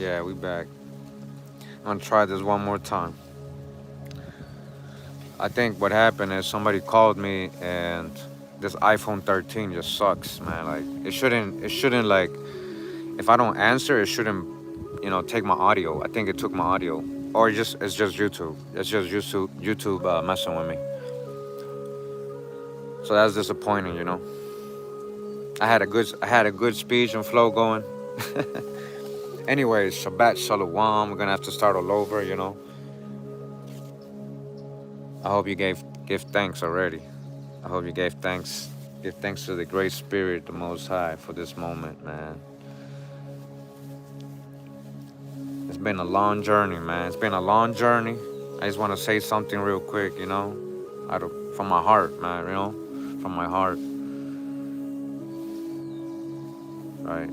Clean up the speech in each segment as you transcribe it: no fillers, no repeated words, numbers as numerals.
Yeah, we back. I'm gonna try this one more time. I think what happened is somebody called me and this iPhone 13 just sucks, man. Like it shouldn't like if I don't answer, it shouldn't, take my audio. I think it took my audio. Or it's just YouTube. It's just YouTube messing with me. So that's disappointing. I had a good speech and flow going. Anyways, Shabbat Shalawam. We're gonna have to start all over. I hope you give thanks already. I hope you gave thanks. Give thanks to the great spirit, the Most High, for this moment, man. It's been a long journey, man. It's been a long journey. I just want to say something real quick, from my heart, man, from my heart, right?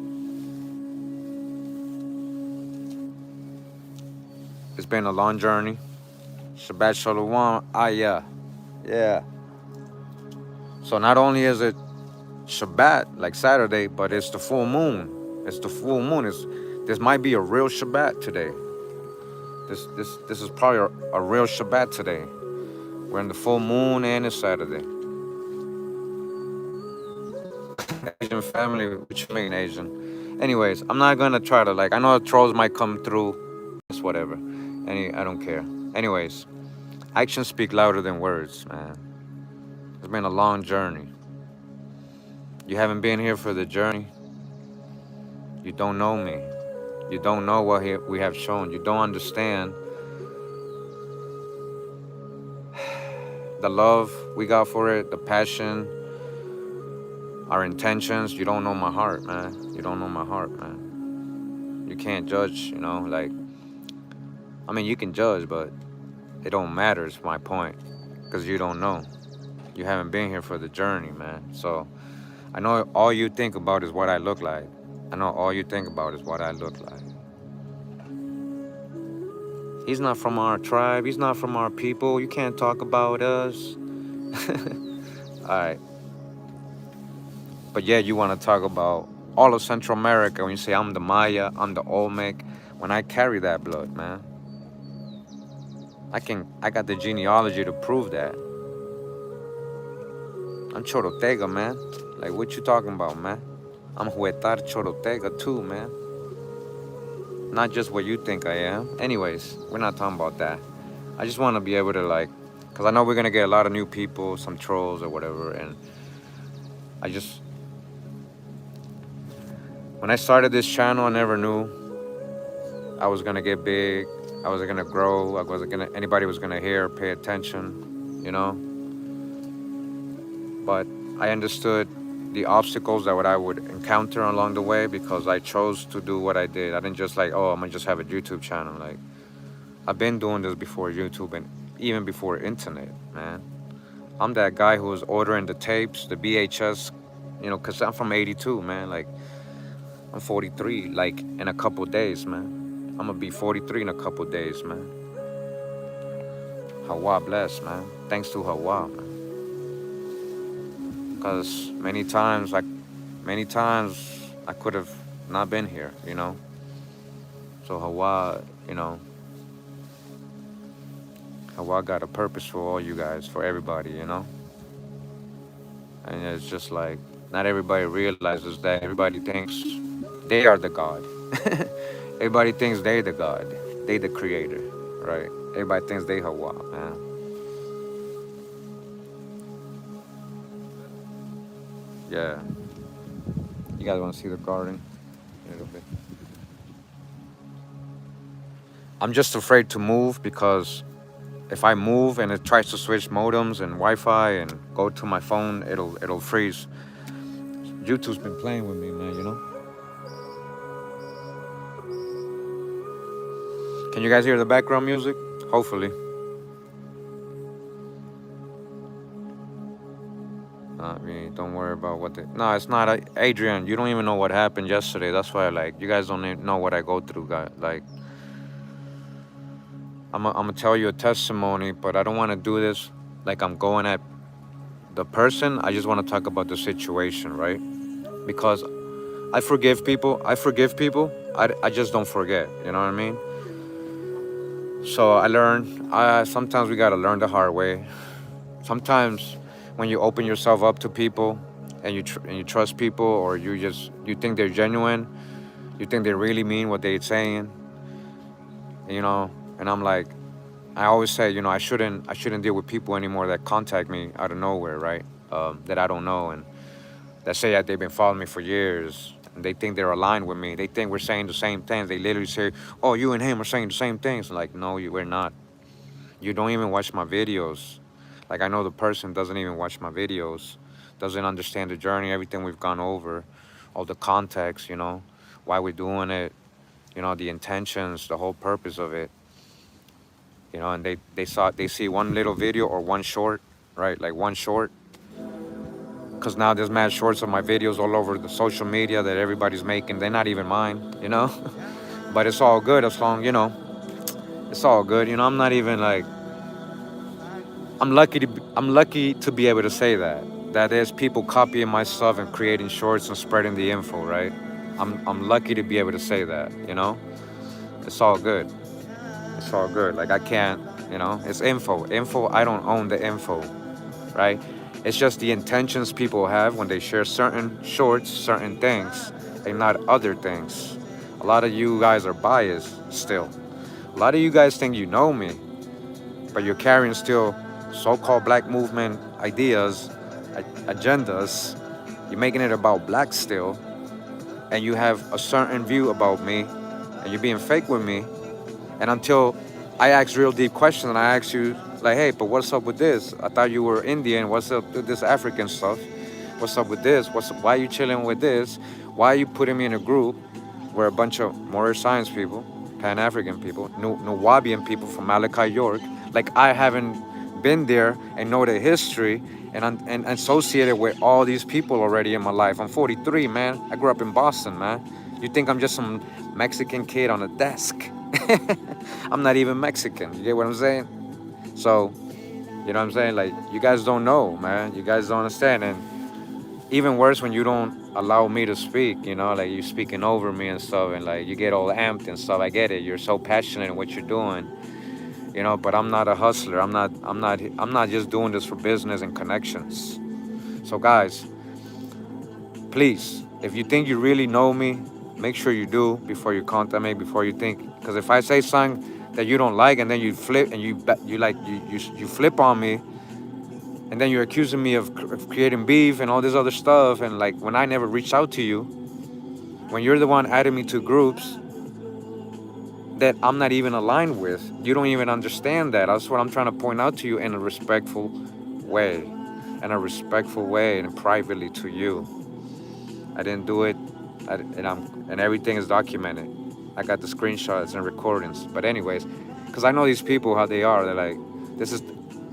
It's been a long journey. Shabbat Shalom. Yeah. Yeah. So not only is it Shabbat, like Saturday, but it's the full moon. It's the full moon. This might be a real Shabbat today. This is probably a real Shabbat today. We're in the full moon and it's Saturday. Asian family, what you mean Asian? Anyways, I'm not gonna try to I know trolls might come through. It's whatever. I don't care. Anyways, actions speak louder than words, man. It's been a long journey. You haven't been here for the journey. You don't know me. You don't know what we have shown. You don't understand the love we got for it, the passion, our intentions. You don't know my heart, man. You don't know my heart, man. You can't judge, you can judge, but it don't matter, is my point. Because you don't know. You haven't been here for the journey, man. So I know all you think about is what I look like. I know all you think about is what I look like. He's not from our tribe. He's not from our people. You can't talk about us. Alright. But yeah, you want to talk about all of Central America when you say I'm the Maya, I'm the Olmec. When I carry that blood, man. I got the genealogy to prove that. I'm Chorotega, man. Like, what you talking about, man? I'm Huetar Chorotega too, man. Not just what you think I am. Anyways, we're not talking about that. I just want to be able to because I know we're going to get a lot of new people, some trolls or whatever. And when I started this channel, I never knew I was going to get big. I was going to grow. Anybody was going to hear, pay attention. But I understood the obstacles that I would encounter along the way because I chose to do what I did. I didn't just I'm gonna just have a YouTube channel. I've been doing this before YouTube and even before internet, man. I'm that guy who was ordering the tapes, the VHS, because I'm from 82, man. I'm 43, in a couple days, man. I'm gonna be 43 in a couple days, man. Hawa bless, man. Thanks to Hawa, man. Because many times I could have not been here. So Hawa got a purpose for all you guys, for everybody. And it's just not everybody realizes that. Everybody thinks they are the God. Everybody thinks they the God. They the creator, right? Everybody thinks they Hawa, man. Yeah. You guys want to see the garden a little bit? I'm just afraid to move because if I move and it tries to switch modems and Wi-Fi and go to my phone, it'll freeze. YouTube's been playing with me, man. Can you guys hear the background music? Hopefully. Don't worry about what No, it's not. Adrian, you don't even know what happened yesterday. That's why, you guys don't even know what I go through, guys. I'm gonna tell you a testimony, but I don't want to do this I'm going at the person. I just want to talk about the situation, right? Because I forgive people. I just don't forget. You know what I mean? So I learned. Sometimes we gotta learn the hard way. Sometimes when you open yourself up to people and you trust people, or you think they're genuine, you think they really mean what they're saying, you know. And I'm like, I always say, I shouldn't deal with people anymore that contact me out of nowhere, right? That I don't know, and that say that they've been following me for years, and they think they're aligned with me. They think we're saying the same things. They literally say, "Oh, you and him are saying the same things." Like, no, we're not. You don't even watch my videos. Like, I know the person doesn't even watch my videos, doesn't understand the journey, everything we've gone over, all the context, why we're doing it, the intentions, the whole purpose of it, and they see one little video or one short, right? Like one short, because now there's mad shorts of my videos all over the social media that everybody's making. They're not even mine. But it's all good as long, it's all good. I'm not even like, I'm lucky to be able to say that. That there's people copying my stuff and creating shorts and spreading the info, right? I'm lucky to be able to say that. It's all good. It's all good. Like, I can't, it's info. Info, I don't own the info, right? It's just the intentions people have when they share certain shorts, certain things, and not other things. A lot of you guys are biased still. A lot of you guys think you know me, but you're carrying still so-called black movement ideas, agendas. You're making it about black still, and you have a certain view about me, and you're being fake with me. And until I ask real deep questions, and I ask you, like, hey, but what's up with this? I thought you were Indian. What's up with this African stuff? What's up with this? Why are you chilling with this? Why are you putting me in a group where a bunch of more science people, Pan-African people, Nuwabian people from Malachi, York, like, I haven't been there and know the history and associated with all these people already in my life. I'm 43, man. I grew up in Boston, man. You think I'm just some Mexican kid on a desk? I'm not even Mexican. You get what I'm saying? So, you know what I'm saying? Like, you guys don't know, man. You guys don't understand. And even worse when you don't allow me to speak, like, you speaking over me and stuff, and like, you get all amped and stuff. I get it. You're so passionate in what you're doing, but I'm not a hustler. I'm not just doing this for business and connections. So, guys, please, if you think you really know me, make sure you do before you contact me, before you think. Because if I say something that you don't like, and then you flip and you flip on me, and then you're accusing me of creating beef and all this other stuff, and like, when I never reached out to you, when you're the one adding me to groups that I'm not even aligned with, you don't even understand that. That's what I'm trying to point out to you in a respectful way, and privately to you. I didn't do it, and everything is documented. I got the screenshots and recordings. But anyways, because I know these people, how they are. They're like, this is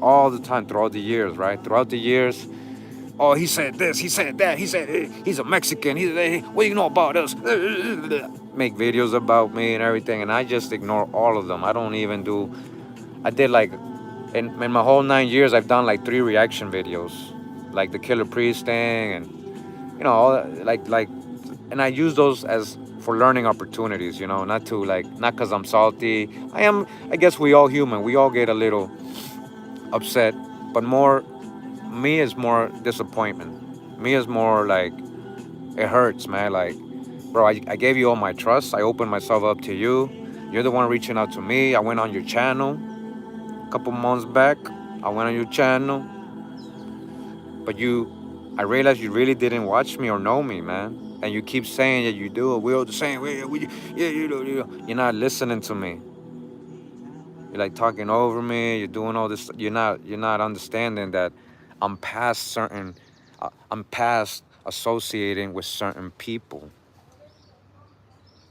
all the time throughout the years, right? Throughout the years, oh, he said this, he said that, he said he's a Mexican. What do you know about us? Make videos about me and everything, and I just ignore all of them. I don't even do. I did like, in my whole 9 years, I've done like 3 reaction videos, like the Killer Priest thing, and all like, and I use those as for learning opportunities, not to like, not because I'm salty. I guess we all human. We all get a little upset, but me is more disappointment. Me is more like, it hurts, man. Like, bro, I gave you all my trust. I opened myself up to you. You're the one reaching out to me. I went on your channel a couple months back. I went on your channel, but I realized you really didn't watch me or know me, man. And you keep saying that you do. We're all the same. You're not listening to me. You're like talking over me. You're doing all this. You're not understanding that I'm past associating with certain people.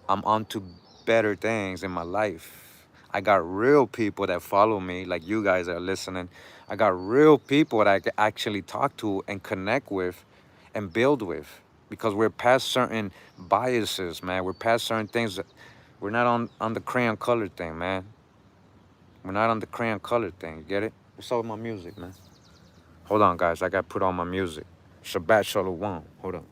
I'm onto better things in my life. I got real people that follow me, like you guys are listening. I got real people that I can actually talk to and connect with and build with, because we're past certain biases, man. We're past certain things. We're not on the crayon color thing, man. We're not on the crayon color thing. You get it? What's up with my music, man? Hold on, guys. I got to put on my music. Shabbat Shalawam. Hold on.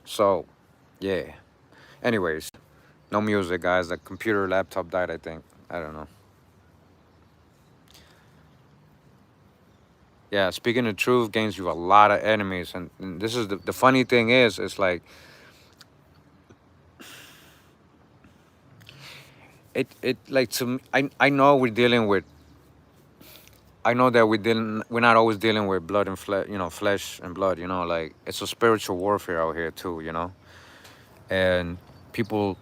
So, yeah. Anyways, no music, guys. The computer laptop died, I think. I don't know. Yeah, speaking the truth gains you a lot of enemies. And this is the funny thing is, it's like, it like to me, I know we're dealing with, I know that we're not always dealing with blood and flesh, flesh and blood, like it's a spiritual warfare out here too, and people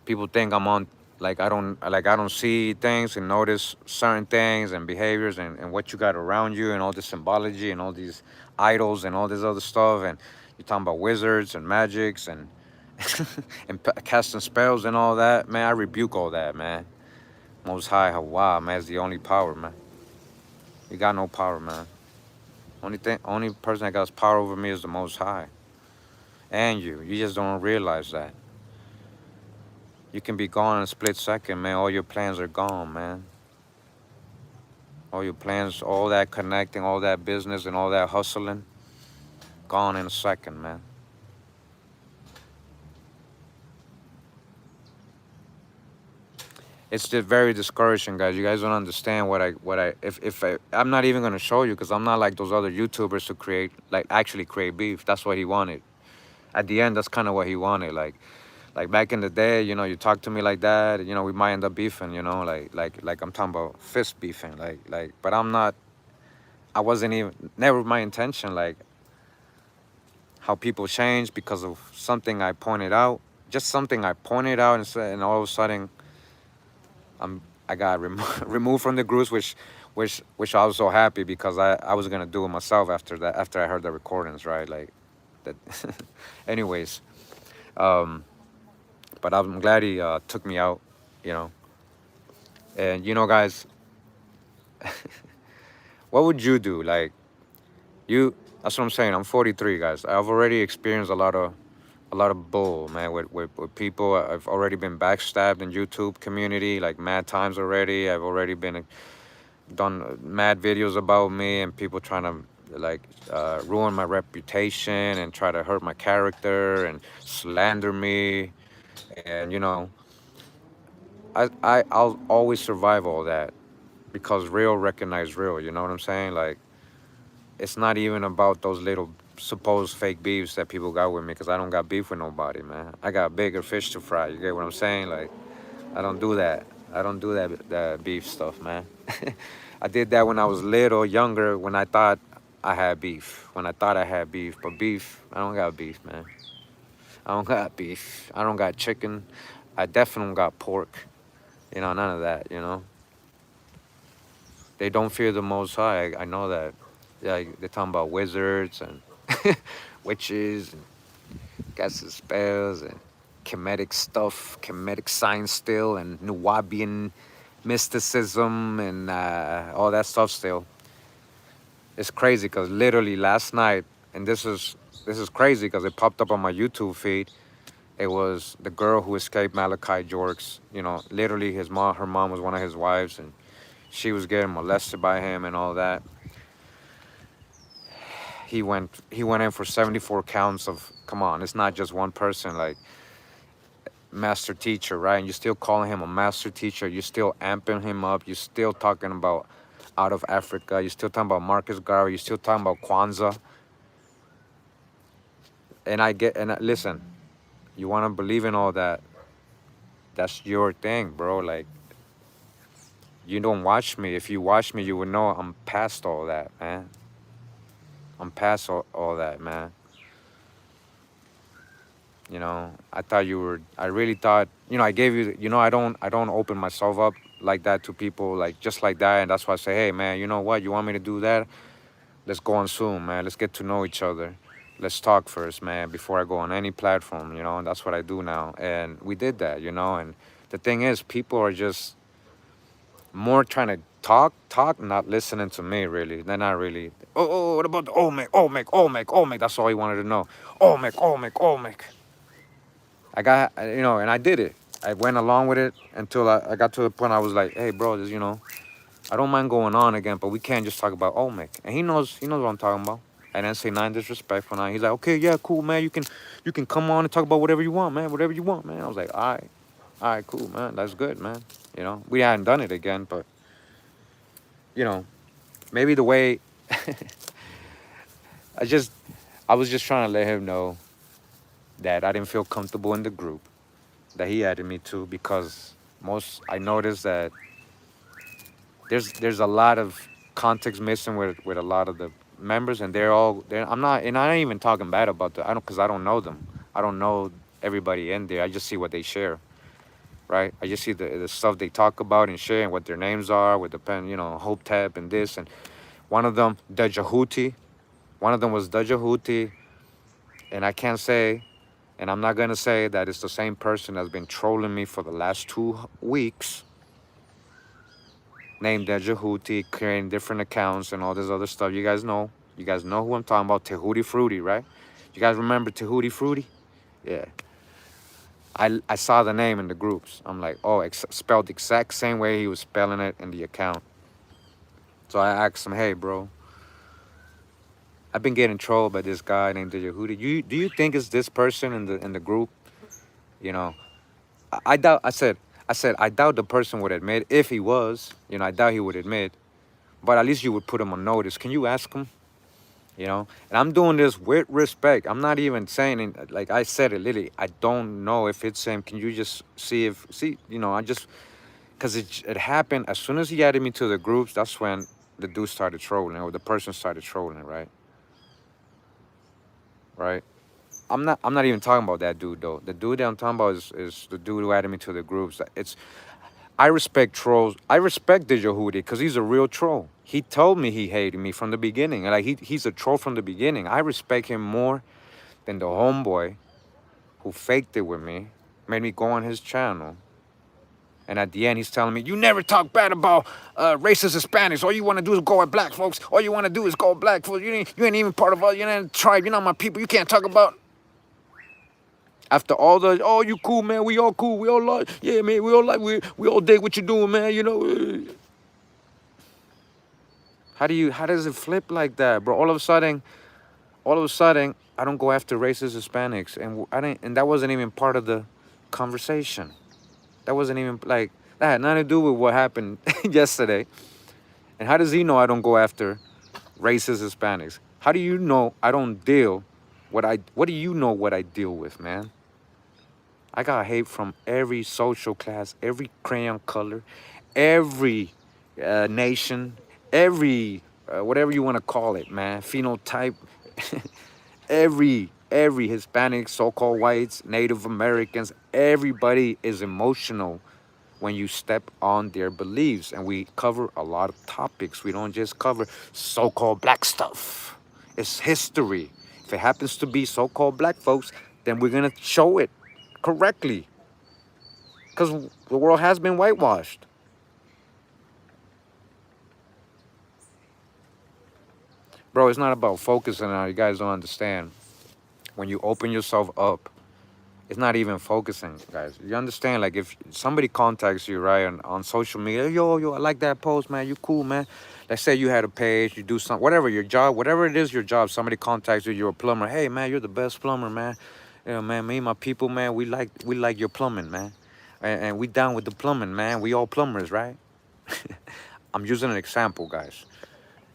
people think I'm on, like I don't see things and notice certain things and behaviors and what you got around you and all this symbology and all these idols and all this other stuff, and you're talking about wizards and magics and and casting spells and all that, man. I rebuke all that, man. Most High Hawa, man, is the only power, man. You got no power, man. Only person that got power over me is the Most High, and you just don't realize that. You can be gone in a split second, man. All your plans are gone, man. All your plans, all that connecting, all that business and all that hustling, gone in a second, man. It's just very discouraging, guys. You guys don't understand I'm not even gonna show you because I'm not like those other YouTubers who actually create beef. That's what he wanted. At the end, that's kind of what he wanted. Like back in the day, you talk to me like that, we might end up beefing, like I'm talking about fist beefing, but I wasn't even, never my intention, like how people change because of something I pointed out, just something I pointed out and said, and all of a sudden, I got removed from the groups, which I was so happy because I was gonna do it myself after that, after I heard the recordings, right, like that. Anyways, but I'm glad he took me out, you know. And guys, what would you do? Like that's what I'm saying. I'm 43, guys. I've already experienced a lot of bull, man, with people. I've already been backstabbed in YouTube community like mad times already. I've already been done mad videos about me and people trying to like ruin my reputation and try to hurt my character and slander me. And I'll always survive all that because real recognize real. You know what I'm saying? Like, it's not even about those little supposed fake beefs that people got with me, because I don't got beef with nobody, man. I got bigger fish to fry. You get what I'm saying? Like, I don't do that. I don't do that beef stuff, man. I did that when I was little, younger, when I thought I had beef. When I thought I had beef. But beef, I don't got beef, man. I don't got beef. I don't got chicken. I definitely don't got pork. None of that, They don't fear the Most High. I know that. Yeah, they're talking about wizards and witches and casting spells and Kemetic stuff, Kemetic science still, and Nuwabian mysticism and all that stuff still. It's crazy because literally last night, and this is crazy because it popped up on my YouTube feed. It was the girl who escaped Malachi Jorks. Literally her mom was one of his wives, and she was getting molested by him and all that. He went in for 74 counts of, come on, it's not just one person, like master teacher, right? And you're still calling him a master teacher. You're still amping him up. You're still talking about out of Africa. You're still talking about Marcus Garvey. You're still talking about Kwanzaa. Listen, you want to believe in all that, that's your thing, bro. Like, you don't watch me. If you watch me, you would know I'm past all that, man. I'm past all that, man. I thought I really thought, I gave you, I don't open myself up like that to people, like just like that. And that's why I say, hey, man, you know what? You want me to do that? Let's go on Zoom, man. Let's get to know each other. Let's talk first, man, before I go on any platform, and that's what I do now. And we did that, and the thing is, people are just more trying to talk, not listening to me, really. They're not really, what about the Olmec? That's all he wanted to know. Olmec. I got, and I did it. I went along with it until I got to the point I was like, hey, bro, I don't mind going on again, but we can't just talk about Olmec. And he knows what I'm talking about. I didn't say nothing disrespectful. Now he's like, okay, yeah, cool, man. You can come on and talk about whatever you want, man. Whatever you want, man. I was like, all right, cool, man. That's good, man. You know, we hadn't done it again, but you know, maybe the way I just I was just trying to let him know that I didn't feel comfortable in the group that he added me to, because I noticed that there's a lot of context missing with a lot of the members, and I'm not, and I ain't even talking bad about the, I don't, because I don't know them. I don't know everybody in there. I just see what they share, right? I just see the stuff they talk about and share, and what their names are with the pen, you know, Hope Tab and this, and one of them, Dajahuti. One of them was Dajahuti, and I can't say, and I'm not gonna say that it's the same person that's been trolling me for the last 2 weeks, named Dejahuti, creating different accounts and all this other stuff. You guys know who I'm talking about, Tehuti Fruity, right? You guys remember Tehuti Fruity? Yeah. I saw the name in the groups. I'm like, oh, spelled exact same way he was spelling it in the account. So I asked him, hey, bro, I've been getting trolled by this guy named Dejahuti. Do you think it's this person in the group? You know, I doubt. I said I doubt the person would admit, if he was. You know, I doubt he would admit. But at least you would put him on notice. Can you ask him? You know, and I'm doing this with respect. I'm not even saying it, like I said it, literally. I don't know if it's him. Can you just see, you know, I just, because it happened as soon as he added me to the groups. That's when the dude started trolling, or the person started trolling, right? Right. I'm not even talking about that dude though. The dude that I'm talking about is the dude who added me to the groups. I respect trolls. I respect Dejahudi because he's a real troll. He told me he hated me from the beginning. Like he's a troll from the beginning. I respect him more than the homeboy who faked it with me, made me go on his channel. And at the end, he's telling me, you never talk bad about racist Hispanics. All you want to do is go at black folks. All you want to do is go at black folks. You ain't even part of us. You're not a tribe. You're not my people. You can't talk about. After all the, oh, you cool, man. We all cool. We all like, yeah, man. We all dig what you're doing, man. You know. How does it flip like that, bro? All of a sudden, I don't go after racist Hispanics, and that wasn't even part of the conversation. That wasn't even like, that had nothing to do with what happened yesterday. And how does he know I don't go after racist Hispanics? How do you know I don't deal what do you know what I deal with, man? I got hate from every social class, every crayon color, every nation, every whatever you want to call it, man, phenotype, every Hispanic, so-called whites, Native Americans, everybody is emotional when you step on their beliefs. And we cover a lot of topics. We don't just cover so-called black stuff. It's history. If it happens to be so-called black folks, then we're gonna show it correctly, because the world has been whitewashed. Bro, it's not about focusing on it. You guys don't understand. When you open yourself up, it's not even focusing, guys. You understand? Like if somebody contacts you, right, on social media, yo, I like that post, man. You cool, man. Let's say you had a page, you do something, whatever your job, whatever it is, your job. Somebody contacts you, you're a plumber. Hey, man, you're the best plumber, man. You know, man, me and my people, man, we like your plumbing, man. And we down with the plumbing, man. We all plumbers, right? I'm using an example, guys.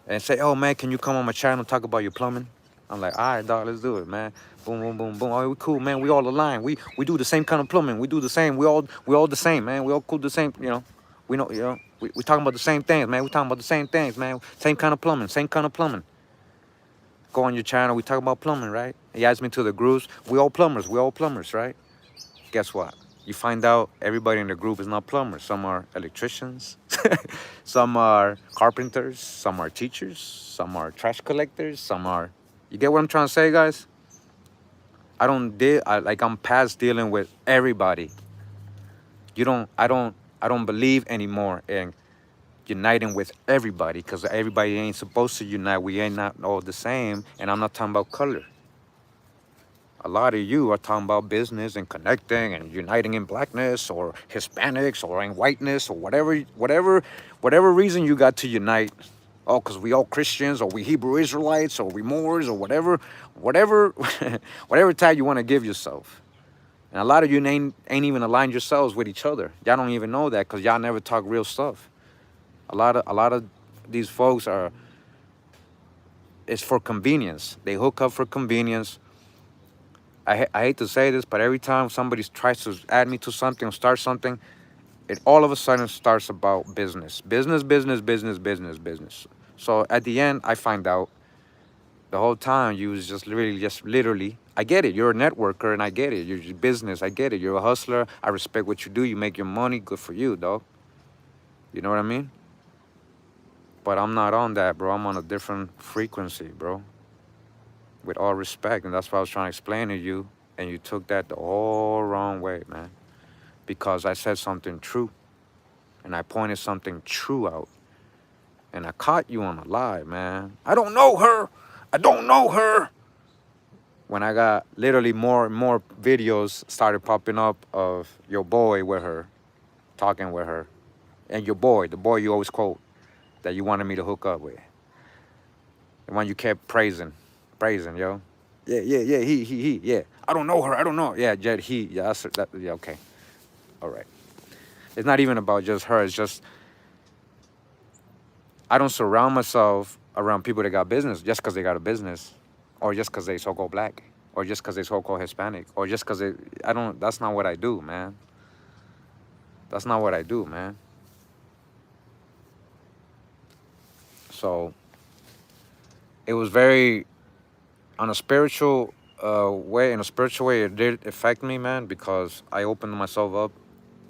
And say, oh, man, can you come on my channel and talk about your plumbing? I'm like, all right, dog, let's do it, man. Boom, boom, boom, boom. Oh, we cool, man. We all aligned. We do the same kind of plumbing. We do the same. We all the same, man. We all cool the same, you know. We know, you know, we talking about the same things, man. We talking about the same things, man. Same kind of plumbing, same kind of plumbing. Go on your channel, we talk about plumbing, right? He adds me to the groups. We all plumbers, right? Guess what? You find out everybody in the group is not plumbers. Some are electricians, some are carpenters, some are teachers, some are trash collectors, some are, you get what I'm trying to say, guys? I'm past dealing with everybody. I don't believe anymore in uniting with everybody, because everybody ain't supposed to unite. We ain't not all the same, and I'm not talking about color. A lot of you are talking about business and connecting and uniting in blackness or Hispanics or in whiteness or whatever reason you got to unite. Oh, because we all Christians, or we Hebrew Israelites, or we Moors, or whatever, whatever tag you want to give yourself. And a lot of you ain't even aligned yourselves with each other. Y'all don't even know that because y'all never talk real stuff. A lot of these folks are, it's for convenience. They hook up for convenience. I hate to say this, but every time somebody tries to add me to something or start something, it all of a sudden starts about business. Business, business, business, business, business. So at the end, I find out the whole time you was just really, just literally, I get it. You're a networker and I get it. You're business. I get it. You're a hustler. I respect what you do. You make your money. Good for you, dog. You know what I mean? But I'm not on that, bro. I'm on a different frequency, bro. With all respect. And that's what I was trying to explain to you. And you took that the all wrong way, man. Because I said something true. And I pointed something true out. And I caught you on a lie, man. I don't know her. I don't know her. When I got literally more and more videos started popping up of your boy with her, talking with her. And your boy, the boy you always quote, that you wanted me to hook up with. The one you kept praising, yo. Yeah, he, yeah. I don't know her, I don't know. Yeah, Jed, he, yeah, yeah, okay. All right. It's not even about just her, it's just, I don't surround myself around people that got business just because they got a business, or just because they so-called black, or just because they so-called Hispanic, or just because that's not what I do, man. That's not what I do, man. So, it was very, on a spiritual in a spiritual way, it did affect me, man, because I opened myself up.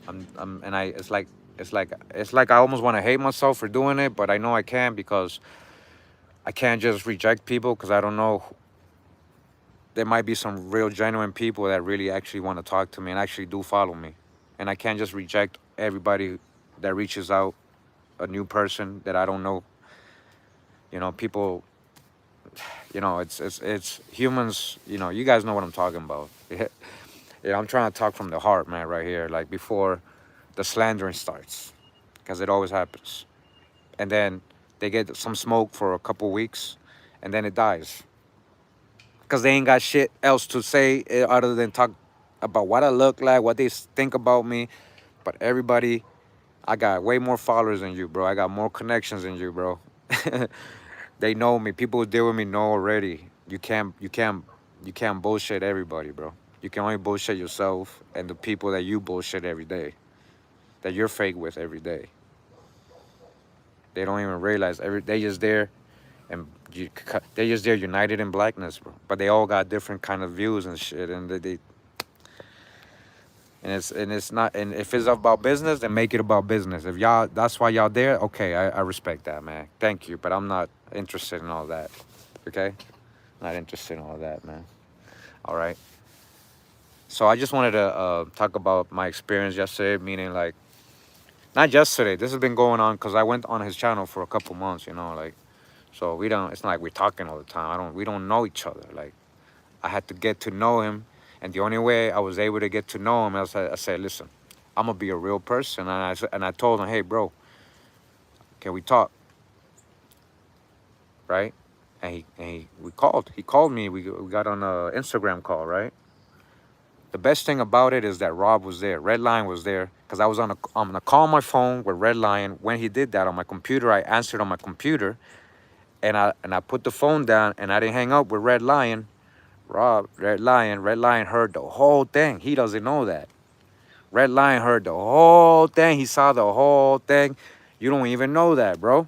And it's like I almost want to hate myself for doing it, but I know I can't because I can't just reject people because I don't know. There might be some real genuine people that really actually want to talk to me and actually do follow me, and I can't just reject everybody that reaches out, a new person that I don't know. People. It's humans. You guys know what I'm talking about. Yeah, I'm trying to talk from the heart, man, right here. Like before the slandering starts, because it always happens. And then they get some smoke for a couple weeks, and then it dies. Because they ain't got shit else to say other than talk about what I look like, what they think about me. But everybody, I got way more followers than you, bro. I got more connections than you, bro. They know me. People who deal with me know already. You can't bullshit everybody, bro. You can only bullshit yourself and the people that you bullshit every day, that you're fake with every day. They don't even realize they just there, and they just there united in blackness, bro. But they all got different kind of views and shit, and it's not. And if it's about business, then make it about business. If y'all, that's why y'all there. Okay, I respect that, man. Thank you, but I'm not interested in all that. Okay, not interested in all that, man. All right. So I just wanted to talk about my experience yesterday, meaning like not yesterday. This has been going on because I went on his channel for a couple months, like. So we don't. It's not like we're talking all the time. We don't know each other. Like I had to get to know him, and the only way I was able to get to know him, I said, listen, I'm gonna be a real person, and I told him, hey, bro, can we talk, right? We called. He called me. We got on a Instagram call, right? The best thing about it is that Rob was there. Red Lion was there because I was on a call on my phone with Red Lion. When he did that on my computer, I answered on my computer, and I put the phone down, and I didn't hang up with Red Lion. Red Lion heard the whole thing. He doesn't know that. Red Lion heard the whole thing. He saw the whole thing. You don't even know that, bro.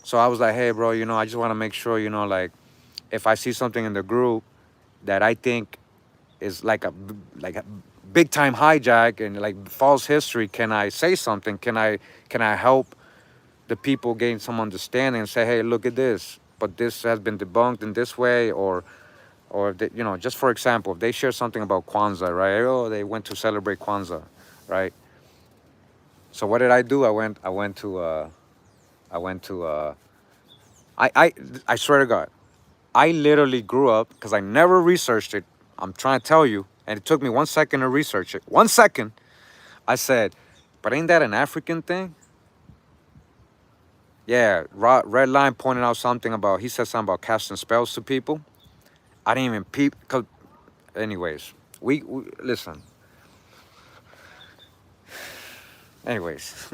So I was like, hey, bro, I just want to make sure, like, if I see something in the group that I think is like a big time hijack and like false history, can I say something? Can I help the people gain some understanding and say, hey, look at this, but this has been debunked in this way, or they, just for example, if they share something about Kwanzaa, right? Oh, they went to celebrate Kwanzaa, right? So what did I do? I swear to God, I literally grew up because I never researched it. I'm trying to tell you, and it took me 1 second to research it. 1 second. I said, but ain't that an African thing? Yeah, Red Line pointed out something about, he said something about casting spells to people. I didn't even peep, cause anyways, we listen. Anyways,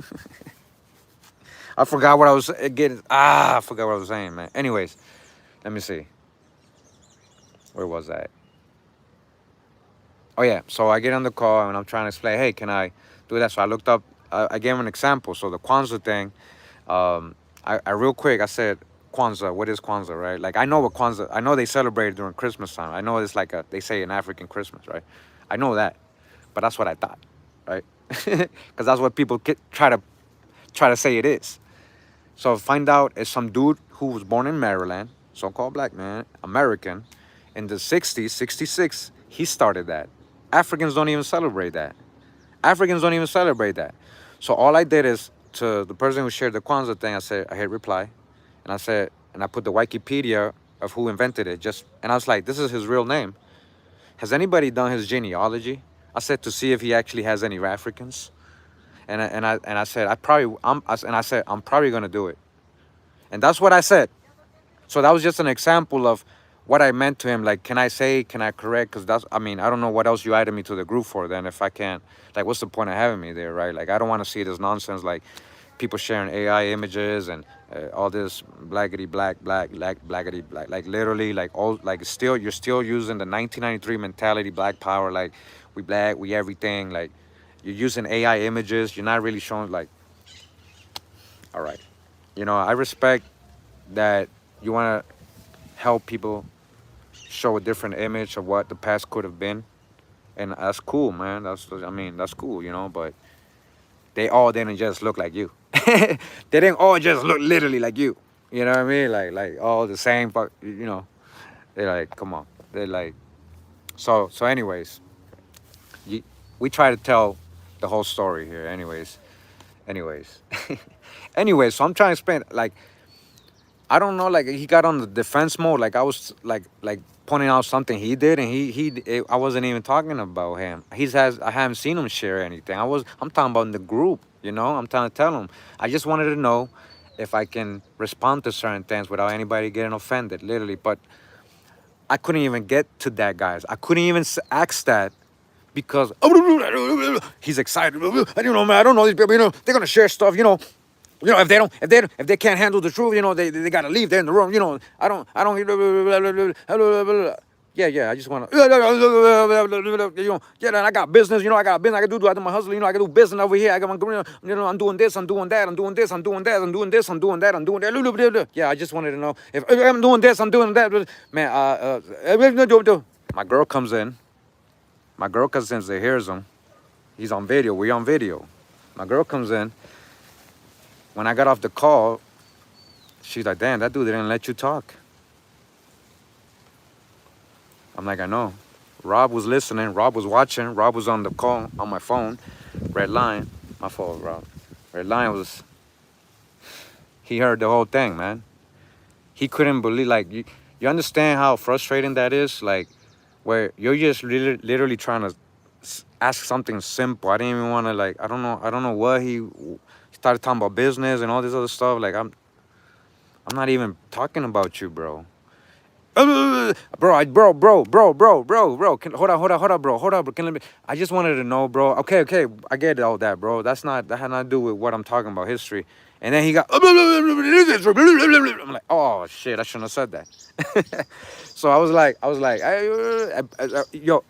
I forgot what I was getting. I forgot what I was saying, man. Anyways, let me see. Where was that? Oh yeah. So I get on the call and I'm trying to explain. Hey, can I do that? So I looked up. I gave him an example. So the Kwanzaa thing. I real quick. I said Kwanzaa. What is Kwanzaa, right? Like I know what Kwanzaa. I know they celebrate it during Christmas time. I know it's like a, they say an African Christmas, right? I know that, but that's what I thought, right? Because that's what people try to say it is. So find out it's some dude who was born in Maryland, so-called black man, American, in the 60s, 66. He started that. Africans don't even celebrate that. Africans don't even celebrate that. So all I did is, to the person who shared the Kwanzaa thing, I said, I hit reply. And I said, and I put the Wikipedia of who invented it. Just, and I was like, this is his real name. Has anybody done his genealogy? I said, to see if he actually has any Africans. And I said, I said, I'm probably gonna do it. And that's what I said. So that was just an example of what I meant to him. Like, can I say, can I correct? Because that's, I mean, I don't know what else you added me to the group for then if I can't. Like, what's the point of having me there, right? Like, I don't want to see this nonsense, like people sharing AI images and all this blackity blackity black. Like, literally, like, all, like, still, you're still using the 1993 mentality, black power, like, we black, we everything. Like, you're using AI images. You're not really showing, like, all right. You know, I respect that you want to help people show a different image of what the past could have been, and that's cool, man. That's, I mean, that's cool, you know. But they all didn't just look like you. They didn't all just look literally like you. You know what I mean? Like all the same. You know, they're like, come on. They're like, so. Anyways, you, we try to tell the whole story here. Anyways, anyways. So I'm trying to explain, like, I don't know, like he got on the defense mode. Like I was like pointing out something he did, and I wasn't even talking about him. I haven't seen him share anything. I'm talking about in the group. You know, I'm trying to tell him. I just wanted to know if I can respond to certain things without anybody getting offended, literally. But I couldn't even get to that, guys. I couldn't even ask that because he's excited. I don't know, man. I don't know these people. You know, they're gonna share stuff. You know, if they can't handle the truth, you know, they gotta leave. They're in the room. You know, I don't. Yeah. I just wanna. You know, yeah. Then I got business. You know, I got business. I can do. I do my hustle. You know, I can do business over here. I got my. You know, I'm doing this. I'm doing that. I'm doing this. I'm doing that. I'm doing this. I'm doing that. I'm doing that. Yeah. I just wanted to know if I'm doing this. I'm doing that. Man, my girl comes in. My girl comes in. They hears him. He's on video. We on video. My girl comes in. When I got off the call, she's like, damn, that dude didn't let you talk. I'm like, I know. Rob was listening. Rob was watching. Rob was on the call on my phone. Red Line. My fault, Rob. Red Line was, he heard the whole thing, man. He couldn't believe, like, you understand how frustrating that is? Like, where you're just literally trying to ask something simple. I didn't even want to, like, I don't know what he started talking about business and all this other stuff. Like, I'm not even talking about you, bro. Bro. Hold on, bro. Hold on, bro. I just wanted to know, bro. Okay. I get all that, bro. That had nothing to do with what I'm talking about, history. And then he got, I'm like, oh shit, I shouldn't have said that. So I was like, yo,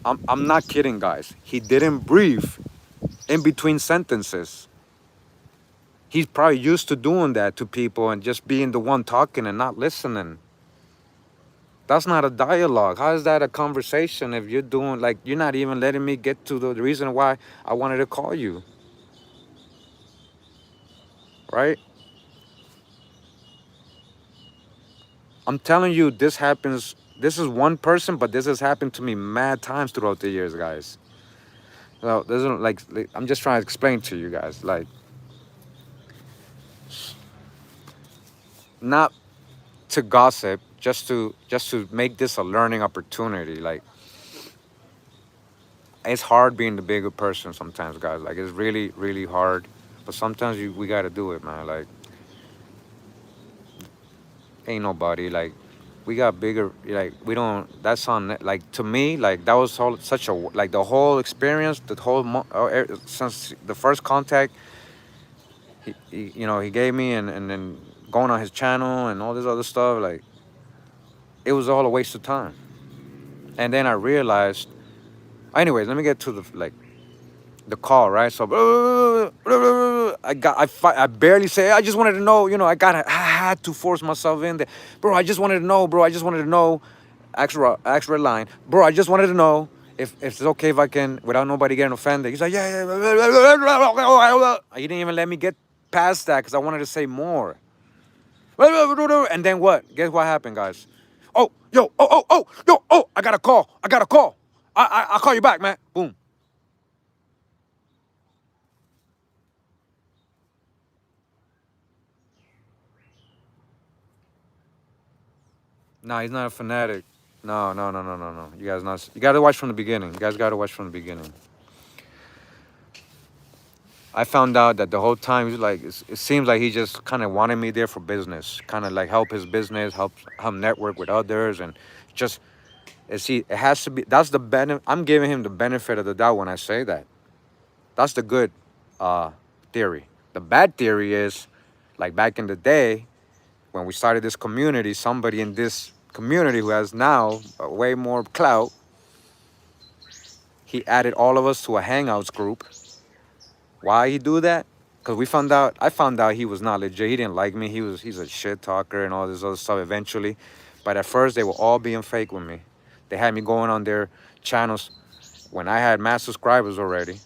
I'm not kidding, guys. He didn't breathe in between sentences. He's probably used to doing that to people and just being the one talking and not listening. That's not a dialogue. How is that a conversation if you're doing, like, you're not even letting me get to the reason why I wanted to call you, right? I'm telling you, this happens. This is one person, but this has happened to me mad times throughout the years, guys. So this is like I'm just trying to explain to you guys, like, not to gossip, just to make this a learning opportunity. Like, it's hard being the bigger person sometimes, guys. Like, it's really hard, but sometimes we got to do it, man. Like, ain't nobody. Like, we got bigger. Like, we don't. That's on. Like, to me, like that was such a like the whole experience, the whole since the first contact. He gave me, and then going on his channel and all this other stuff. Like, it was all a waste of time. And then I realized. Anyways, let me get to the call, right? So I barely say. I just wanted to know. I had to force myself in there, bro. I just wanted to know, bro. I just wanted to know. Actual line, bro. I just wanted to know if it's okay if I can, without nobody getting offended. He's like, yeah, yeah. He didn't even let me get past that because I wanted to say more. And then what? Guess what happened, guys? Oh, yo, yo, I got a call. I'll call you back, man. Boom. No, he's not a fanatic. No, no, no, no, no, no. You guys not. You got to watch from the beginning. You guys got to watch from the beginning. I found out that the whole time he's like, it seems like he just kind of wanted me there for business, kind of like help his business, help him network with others, and just it has to be. That's the benefit. I'm giving him the benefit of the doubt when I say that. That's the good theory. The bad theory is, like back in the day, when we started this community, somebody in this community who has now way more clout, he added all of us to a hangouts group. Why he do that? Because I found out he was not legit. He didn't like me. He's a shit talker and all this other stuff eventually. But at first they were all being fake with me. They had me going on their channels when I had mass subscribers already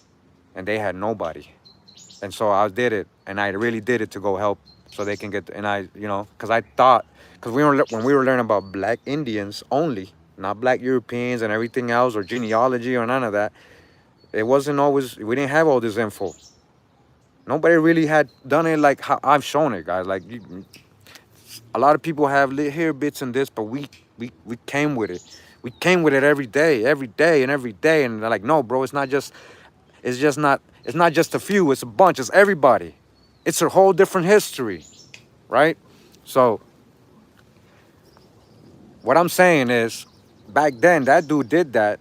and they had nobody. And so I did it, and I really did it to go help so they can get, and because I thought, because when we were learning about black Indians only, not black Europeans and everything else or genealogy or none of that, it wasn't always, we didn't have all this info. Nobody really had done it like how I've shown it, guys. Like, a lot of people have here bits and this, but we came with it. We came with it every day, and they're like, no, bro, it's not just a few, it's a bunch, it's everybody. It's a whole different history, right? So what I'm saying is, back then that dude did that,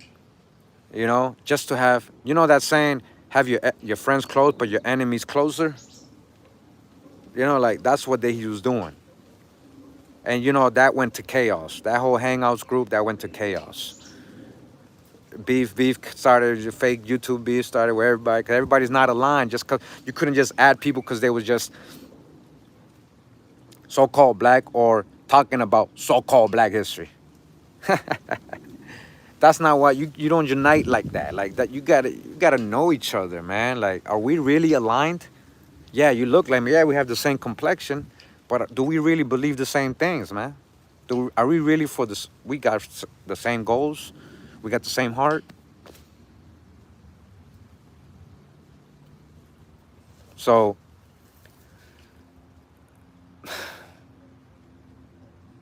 just to have, that saying, have your friends close but your enemies closer. Like that's what he was doing. And that went to chaos. That whole hangouts group, that went to chaos. Beef started, fake YouTube beef started with everybody, because everybody's not aligned. Just because you couldn't just add people because they was just so-called black or talking about so-called black history. That's not why you don't unite like that. Like that, you gotta know each other, man. Like, are we really aligned? Yeah, you look like me. Yeah, we have the same complexion, but do we really believe the same things, man? Are we really for this? We got the same goals. We got the same heart. So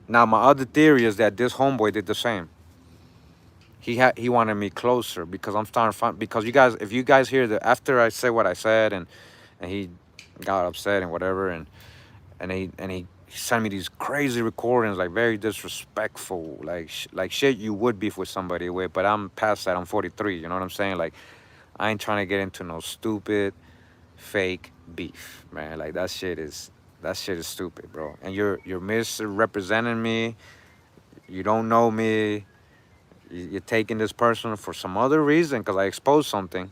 now my other theory is that this homeboy did the same. He wanted me closer because I'm starting to find, because if you guys hear that after I said what I said, and he got upset and whatever, and he sent me these crazy recordings, like very disrespectful, like shit you would beef with somebody with, but I'm past that. I'm 43, you know what I'm saying? Like, I ain't trying to get into no stupid fake beef, man. Like, that shit is stupid, bro. And you're misrepresenting me. You don't know me. You're taking this person for some other reason because I exposed something.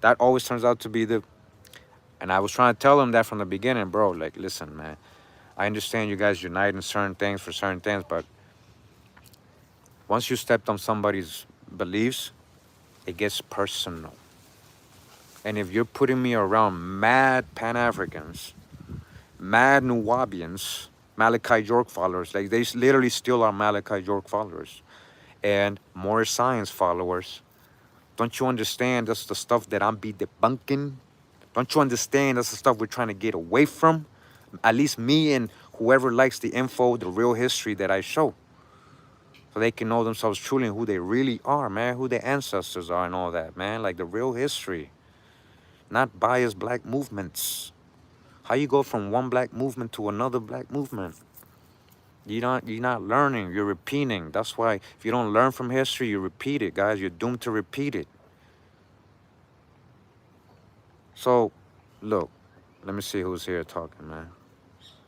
That always turns out to be and I was trying to tell him that from the beginning, bro. Like, listen, man, I understand you guys unite in certain things for certain things, but once you stepped on somebody's beliefs, it gets personal. And if you're putting me around mad Pan-Africans, mad Nuwabians, Malachi York followers, like they literally still are Malachi York followers, and more science followers, don't you understand that's the stuff that I'm be debunking? Don't you understand that's the stuff we're trying to get away from? At least me and whoever likes the info, the real history that I show. So they can know themselves truly and who they really are, man, who their ancestors are and all that, man. Like the real history. Not biased black movements. How you go from one black movement to another black movement? You're not learning. You're repeating. That's why if you don't learn from history, you repeat it, guys. You're doomed to repeat it. So, look, let me see who's here talking, man.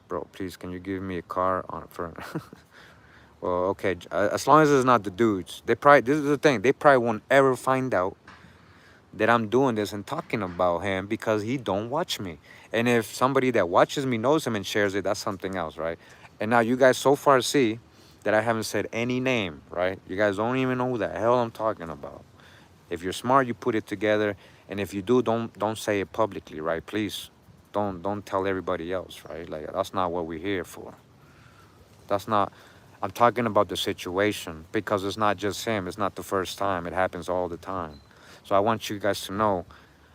Bro, please, can you give me a car on for? Well, okay. As long as it's not the dudes, they probably. This is the thing. They probably won't ever find out that I'm doing this and talking about him because he don't watch me. And if somebody that watches me knows him and shares it, that's something else, right? And now you guys so far see that I haven't said any name, right? You guys don't even know who the hell I'm talking about. If you're smart, you put it together, and if you do, don't say it publicly, right? Please, don't tell everybody else, right? Like that's not what we're here for. That's not. I'm talking about the situation because it's not just him. It's not the first time. It happens all the time. So I want you guys to know,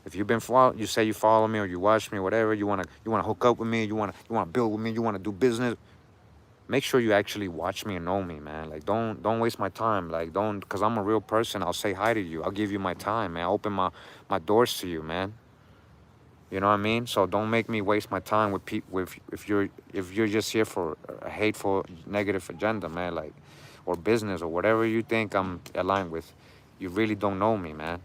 if you've been you say you follow me or you watch me, whatever you wanna hook up with me, you wanna build with me, you wanna do business. Make sure you actually watch me and know me, man. Like don't waste my time. Like don't, cause I'm a real person. I'll say hi to you. I'll give you my time, man. I'll open my doors to you, man. You know what I mean? So don't make me waste my time with people if you're just here for a hateful, negative agenda, man. Like, or business or whatever you think I'm aligned with. You really don't know me, man.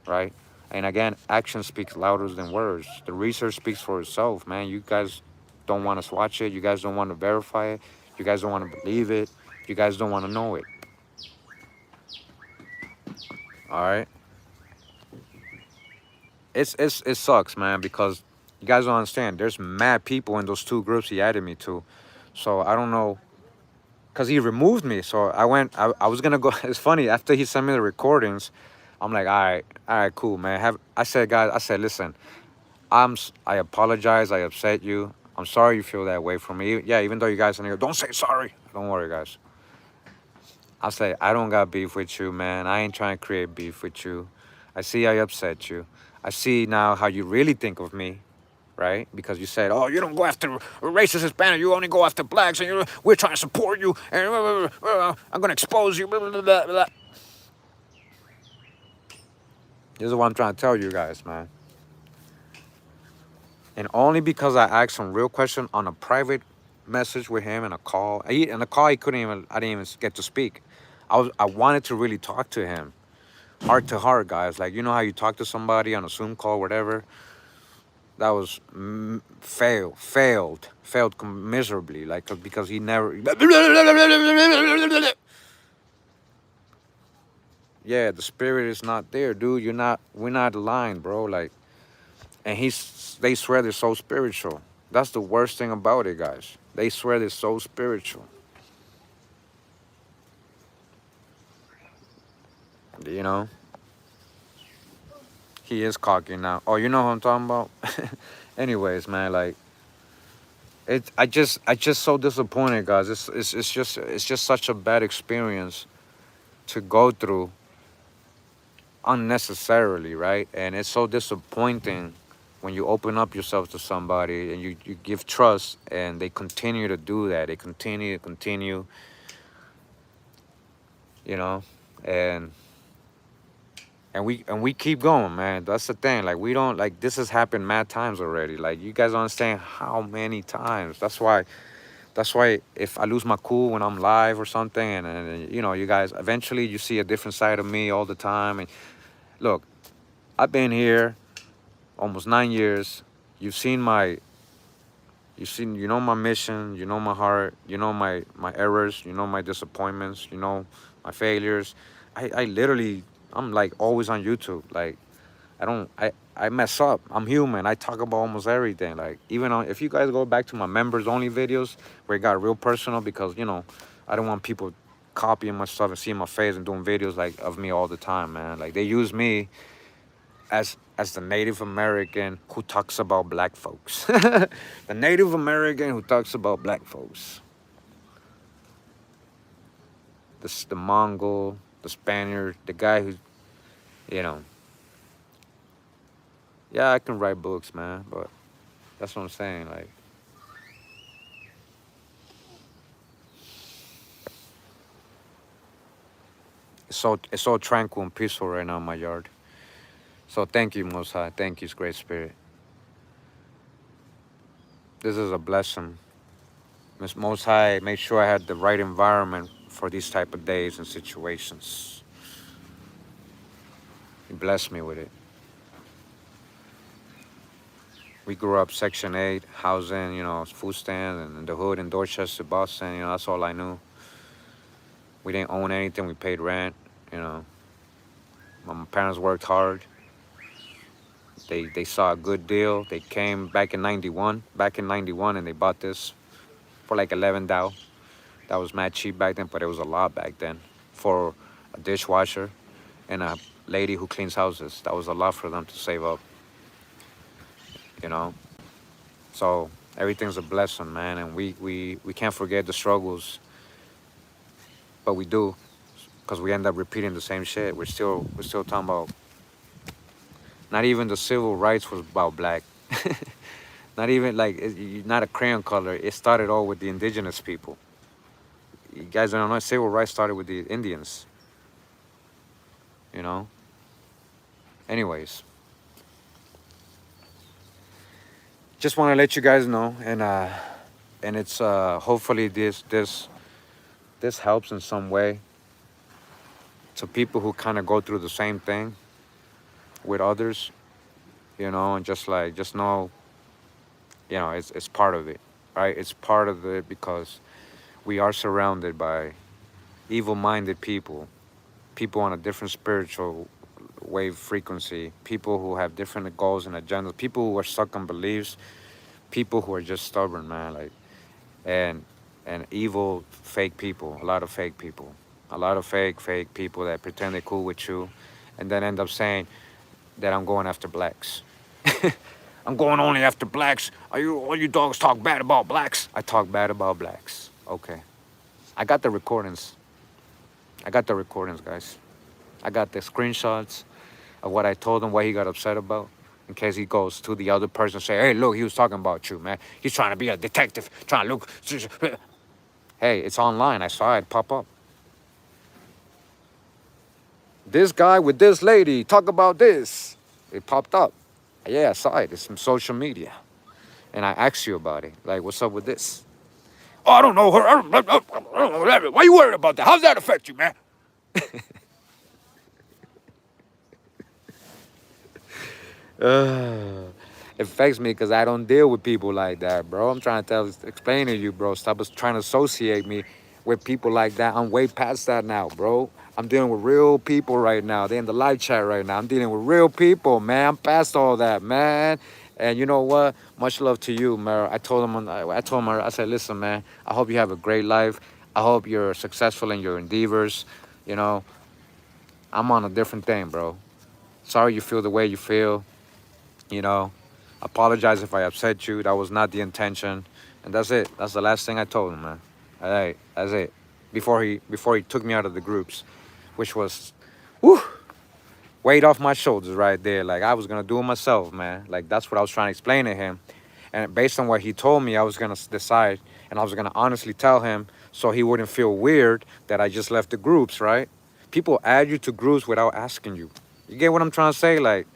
Right? And again, action speaks louder than words. The research speaks for itself, man. You guys don't want to watch it. You guys don't want to verify it. You guys don't want to believe it. You guys don't want to know it. All right? It sucks, man, because you guys don't understand. There's mad people in those two groups he added me to. So I don't know, because he removed me. So I was gonna go. It's funny, after he sent me the recordings, I'm like, all right, cool, man. I said, listen, I apologize, I upset you. I'm sorry you feel that way for me. Yeah, even though you guys are here, don't say sorry. Don't worry, guys. I say, I don't got beef with you, man. I ain't trying to create beef with you. I see I upset you. I see now how you really think of me, right? Because you said, oh, you don't go after racist Hispanic, you only go after blacks, and we're trying to support you, and I'm going to expose you, blah, blah, blah, blah. This is what I'm trying to tell you guys, man. And only because I asked some real question on a private message with him and a call. In a call, I didn't even get to speak. I wanted to really talk to him, heart to heart, guys. Like, you know how you talk to somebody on a Zoom call, whatever. That was failed miserably. Like, because he never. Yeah, the spirit is not there, dude. We're not aligned, bro. Like, and they swear they're so spiritual. That's the worst thing about it, guys. They swear they're so spiritual. You know? He is cocky now. Oh, you know what I'm talking about? Anyways, man, like I just so disappointed, guys. It's just such a bad experience to go through unnecessarily, right? And it's so disappointing when you open up yourself to somebody and you give trust and they continue to do that. They continue, you know, and we keep going, man. That's the thing. Like, we don't, like, this has happened mad times already. Like, you guys don't understand how many times. That's why if I lose my cool when I'm live or something, and you know, you guys eventually you see a different side of me all the time. And look, I've been here almost 9 years. You know my mission, you know my heart, you know my errors, you know my disappointments, you know my failures. I literally, I'm like always on YouTube. Like, I mess up. I'm human. I talk about almost everything. Like, even if you guys go back to my members only videos where it got real personal, because you know I don't want people copying my stuff and seeing my face and doing videos like of me all the time, man. Like, they use me as the Native American who talks about black folks. The Native American who talks about black folks. The Mongol, the Spaniard, the guy who, you know. Yeah, I can write books, man, but that's what I'm saying. Like, it's so tranquil and peaceful right now in my yard. So thank you, Most High. Thank you, Great Spirit. This is a blessing. Most High made sure I had the right environment for these type of days and situations. He blessed me with it. We grew up Section 8, housing, food stand, and in the hood in Dorchester, Boston. That's all I knew. We didn't own anything. We paid rent. My parents worked hard. They saw a good deal. They came back in 91, and they bought this for like 11 Dow. That was mad cheap back then, but it was a lot back then for a dishwasher and a lady who cleans houses. That was a lot for them to save up, So everything's a blessing, man, and we can't forget the struggles, but we do, because we end up repeating the same shit. We're still talking about. Not even the civil rights was about black. Not even not a crayon color. It started all with the indigenous people. You guys don't know, civil rights started with the Indians. Anyways, just want to let you guys know, and it's hopefully this helps in some way to people who kind of go through the same thing with others, and just know, it's part of it, right? It's part of it because we are surrounded by evil-minded people on a different spiritual wave frequency, people who have different goals and agendas, people who are stuck on beliefs, people who are just stubborn, man, and evil, fake people, a lot of fake people, fake people that pretend they're cool with you, and then end up saying that I'm going after blacks. I'm going only after blacks. All you dogs talk bad about blacks? I talk bad about blacks. Okay. I got the recordings. Guys. I got the screenshots of what I told him, what he got upset about, in case he goes to the other person and say, hey, look, he was talking about you, man. He's trying to be a detective, trying to look. Hey, it's online. I saw it pop up. This guy with this lady, talk about this. It popped up. Yeah, I saw it. It's from social media. And I asked you about it. Like, what's up with this? Oh, I don't know her. I don't know. Why you worried about that? How's that affect you, man? It affects me because I don't deal with people like that, bro. I'm trying to explain to you, bro. Stop trying to associate me with people like that. I'm way past that now, bro. I'm dealing with real people right now. They're in the live chat right now. I'm dealing with real people, man. I'm past all that, man. And you know what? Much love to you, man. I told him, I said, listen, man, I hope you have a great life. I hope you're successful in your endeavors. I'm on a different thing, bro. Sorry you feel the way you feel. Apologize if I upset you. That was not the intention. And that's it. That's the last thing I told him, man. All right, that's it. Before he took me out of the groups, which was, weight off my shoulders right there. Like, I was going to do it myself, man. Like, that's what I was trying to explain to him. And based on what he told me, I was going to decide, and I was going to honestly tell him so he wouldn't feel weird that I just left the groups, right? People add you to groups without asking you. You get what I'm trying to say? Like,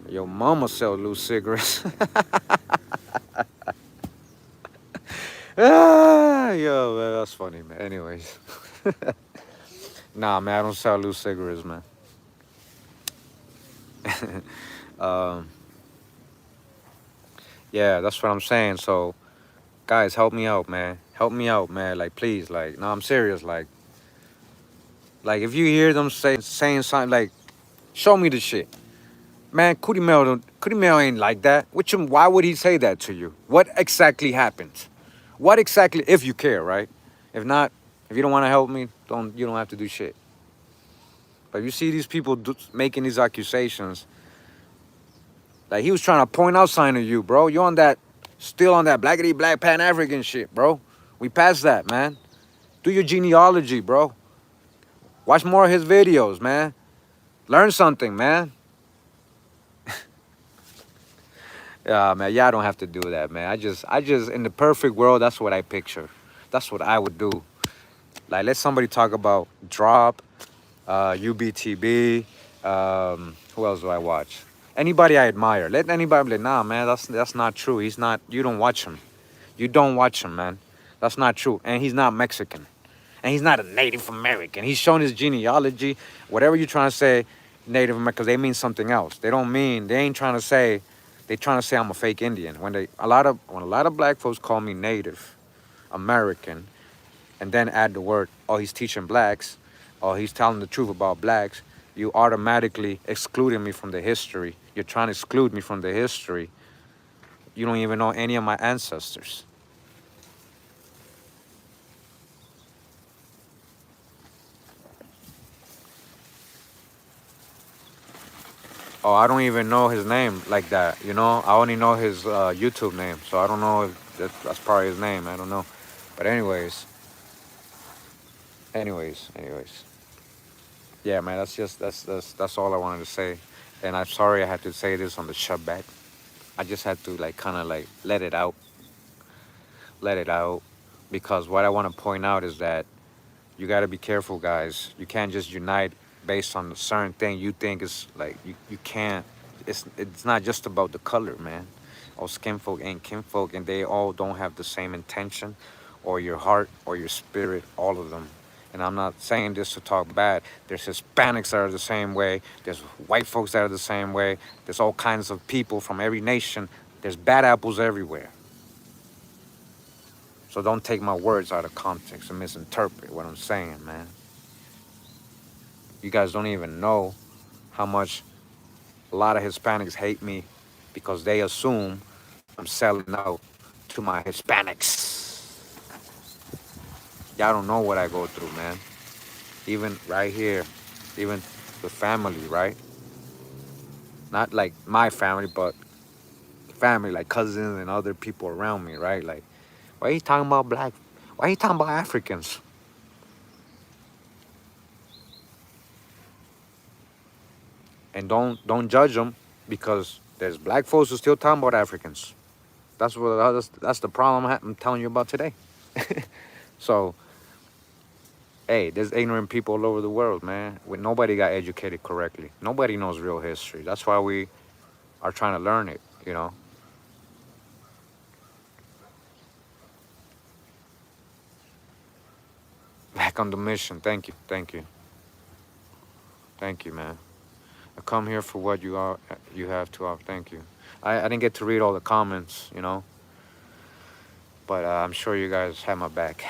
your mama sell loose cigarettes. Yo, man, that's funny, man. Anyways. Nah, man, I don't sell loose cigarettes, man. Yeah, that's what I'm saying. So, guys, help me out, man. Help me out, man. Like, please, like, no, I'm serious. Like, if you hear them saying something, like, show me the shit. Man, Kurimeo ain't like that. Why would he say that to you? What exactly happened? What exactly, if you care, right? If not, if you don't want to help me, you don't have to do shit. But you see these people making these accusations. Like, he was trying to point out something to you, bro. You're still on that blackity black Pan-African shit, bro. We passed that, man. Do your genealogy, bro. Watch more of his videos, man. Learn something, man. Yeah, man. Yeah, I don't have to do that, man. I just, in the perfect world, that's what I picture. That's what I would do. Like, let somebody talk about Drop, UBTB. Who else do I watch? Anybody I admire, let anybody be like, nah, man, that's not true. He's not. You don't watch him. You don't watch him, man. That's not true. And he's not Mexican. And he's not a Native American. He's shown his genealogy. Whatever you're trying to say, Native American, because they mean something else. They don't mean. They ain't trying to say. They trying to say I'm a fake Indian. When a lot of black folks call me Native American, and then add the word, oh, he's teaching blacks, or he's telling the truth about blacks, you automatically excluding me from the history. You're trying to exclude me from the history. You don't even know any of my ancestors. Oh, I don't even know his name like that, you know? I only know his YouTube name, so I don't know if that's probably his name. I don't know. But anyways. Yeah, man, that's all I wanted to say. And I'm sorry I had to say this on the Shabbat. I just had to like kind of like let it out, because what I want to point out is that you got to be careful, guys. You can't just unite based on a certain thing you think is like you can't. It's not just about the color, man. All skin folk ain't kinfolk, and they all don't have the same intention, or your heart, or your spirit, all of them. And I'm not saying this to talk bad. There's Hispanics that are the same way. There's white folks that are the same way. There's all kinds of people from every nation. There's bad apples everywhere. So don't take my words out of context and misinterpret what I'm saying, man. You guys don't even know how much a lot of Hispanics hate me because they assume I'm selling out to my Hispanics. Y'all don't know what I go through, man. Even right here, even with family, right? Not like my family, but family, like cousins and other people around me, right? Like, why are you talking about black? Why are you talking about Africans? And don't judge them, because there's black folks who still talking about Africans. That's the problem I'm telling you about today. So, hey, there's ignorant people all over the world, man. Nobody got educated correctly. Nobody knows real history. That's why we are trying to learn it, you know. Back on the mission. Thank you, man. I come here for what you have to offer. Thank you. I didn't get to read all the comments, you know, but I'm sure you guys have my back.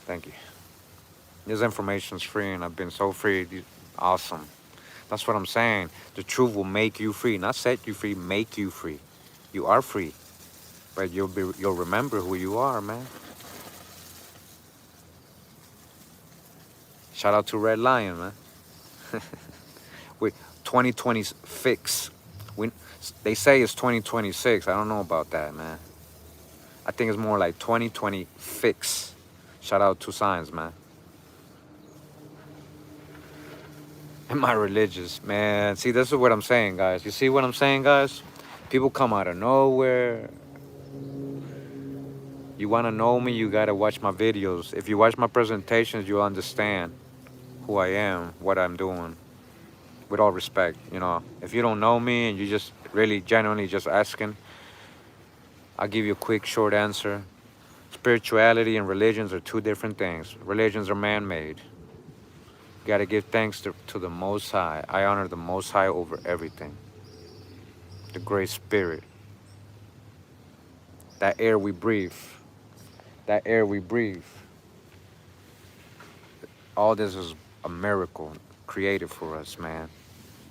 Thank you. This information's free, and I've been so free. Awesome. That's what I'm saying. The truth will make you free, not set you free, make you free. You are free, but you'll remember who you are, man. Shout out to Red Lion, man. Wait, 2020 fix. They say it's 2026. I don't know about that, man. I think it's more like 2020 fix. Shout out to Signs, man. Am I religious, man? See, this is what I'm saying, guys. You see what I'm saying, guys? People come out of nowhere. You want to know me, you got to watch my videos. If you watch my presentations, you'll understand who I am, what I'm doing. With all respect, you know. If you don't know me and you just really genuinely just asking, I'll give you a quick, short answer. Spirituality and religions are two different things. Religions are man-made. You got to give thanks to the Most High. I honor the Most High over everything. The Great Spirit. That air we breathe. That air we breathe. All this is a miracle created for us, man.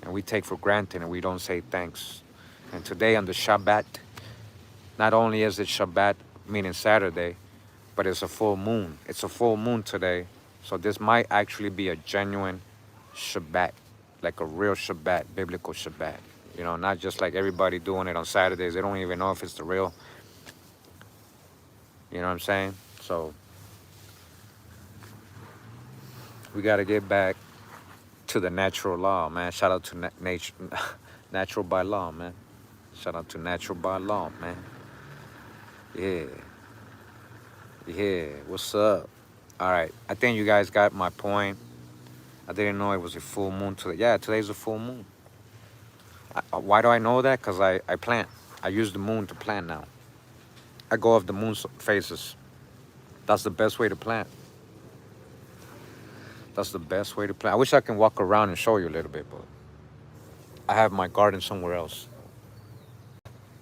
And we take for granted and we don't say thanks. And today on the Shabbat, not only is it Shabbat, meaning Saturday, but it's a full moon. It's a full moon today. So this might actually be a genuine Shabbat, like a real Shabbat, biblical Shabbat. You know, not just like everybody doing it on Saturdays. They don't even know if it's the real. You know what I'm saying? So we got to get back to the natural law, man. Shout out to nature, natural by law, man. Shout out to natural by law, man. Yeah, what's up? All right, I think you guys got my point. I didn't know it was a full moon today. Yeah, today's a full moon. Why do I know that? Because I plant. I use the moon to plant now. I go off the moon's phases. That's the best way to plant. That's the best way to plant. I wish I can walk around and show you a little bit, but I have my garden somewhere else.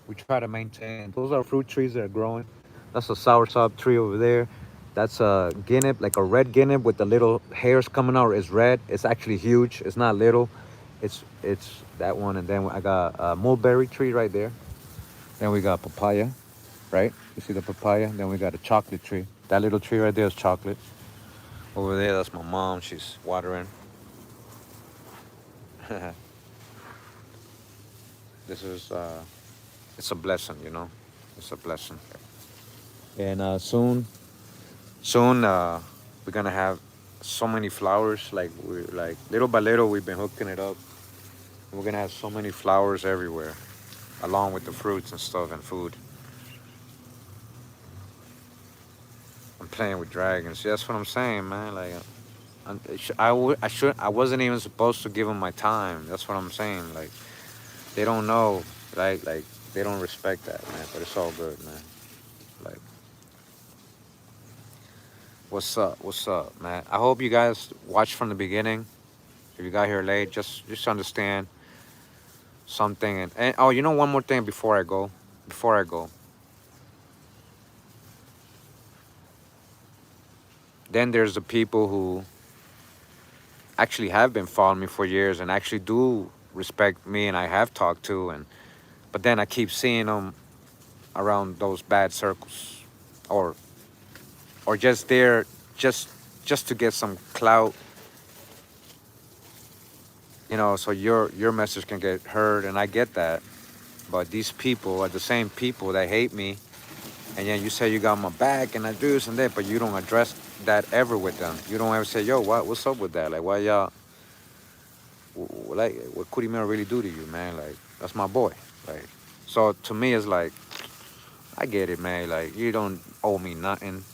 We try to maintain. Those are fruit trees that are growing. That's a soursop tree over there. That's a guinea, like a red guinea with the little hairs coming out. It's red. It's actually huge. It's not little. It's that one. And then I got a mulberry tree right there. Then we got papaya, right? You see the papaya? Then we got a chocolate tree. That little tree right there is chocolate. Over there, that's my mom. She's watering. This is it's a blessing, you know. It's a blessing. And soon we're gonna have so many flowers. Like we like little by little we've been hooking it up. We're gonna have so many flowers everywhere, along with the fruits and stuff and food. I'm playing with dragons. Yeah, that's what I'm saying, man. Like I wasn't even supposed to give them my time. That's what I'm saying. Like they don't know, like they don't respect that, man. But it's all good, man. Like what's up, man? I hope you guys watched from the beginning. If you got here late, just understand something. And oh, you know, one more thing before I go. Before I go, then there's the people who actually have been following me for years and actually do respect me, and I have talked to, and but then I keep seeing them around those bad circles, or just there, just just to get some clout, you know, so your message can get heard, and I get that. But these people are the same people that hate me, and then you say you got my back and I do this and that, but you don't address that ever with them. You don't ever say, yo, what's up with that? Like, why y'all, like, what Kurimeo really do to you, man? Like, that's my boy. Like, so to me, it's like, I get it, man. Like, you don't owe me nothing.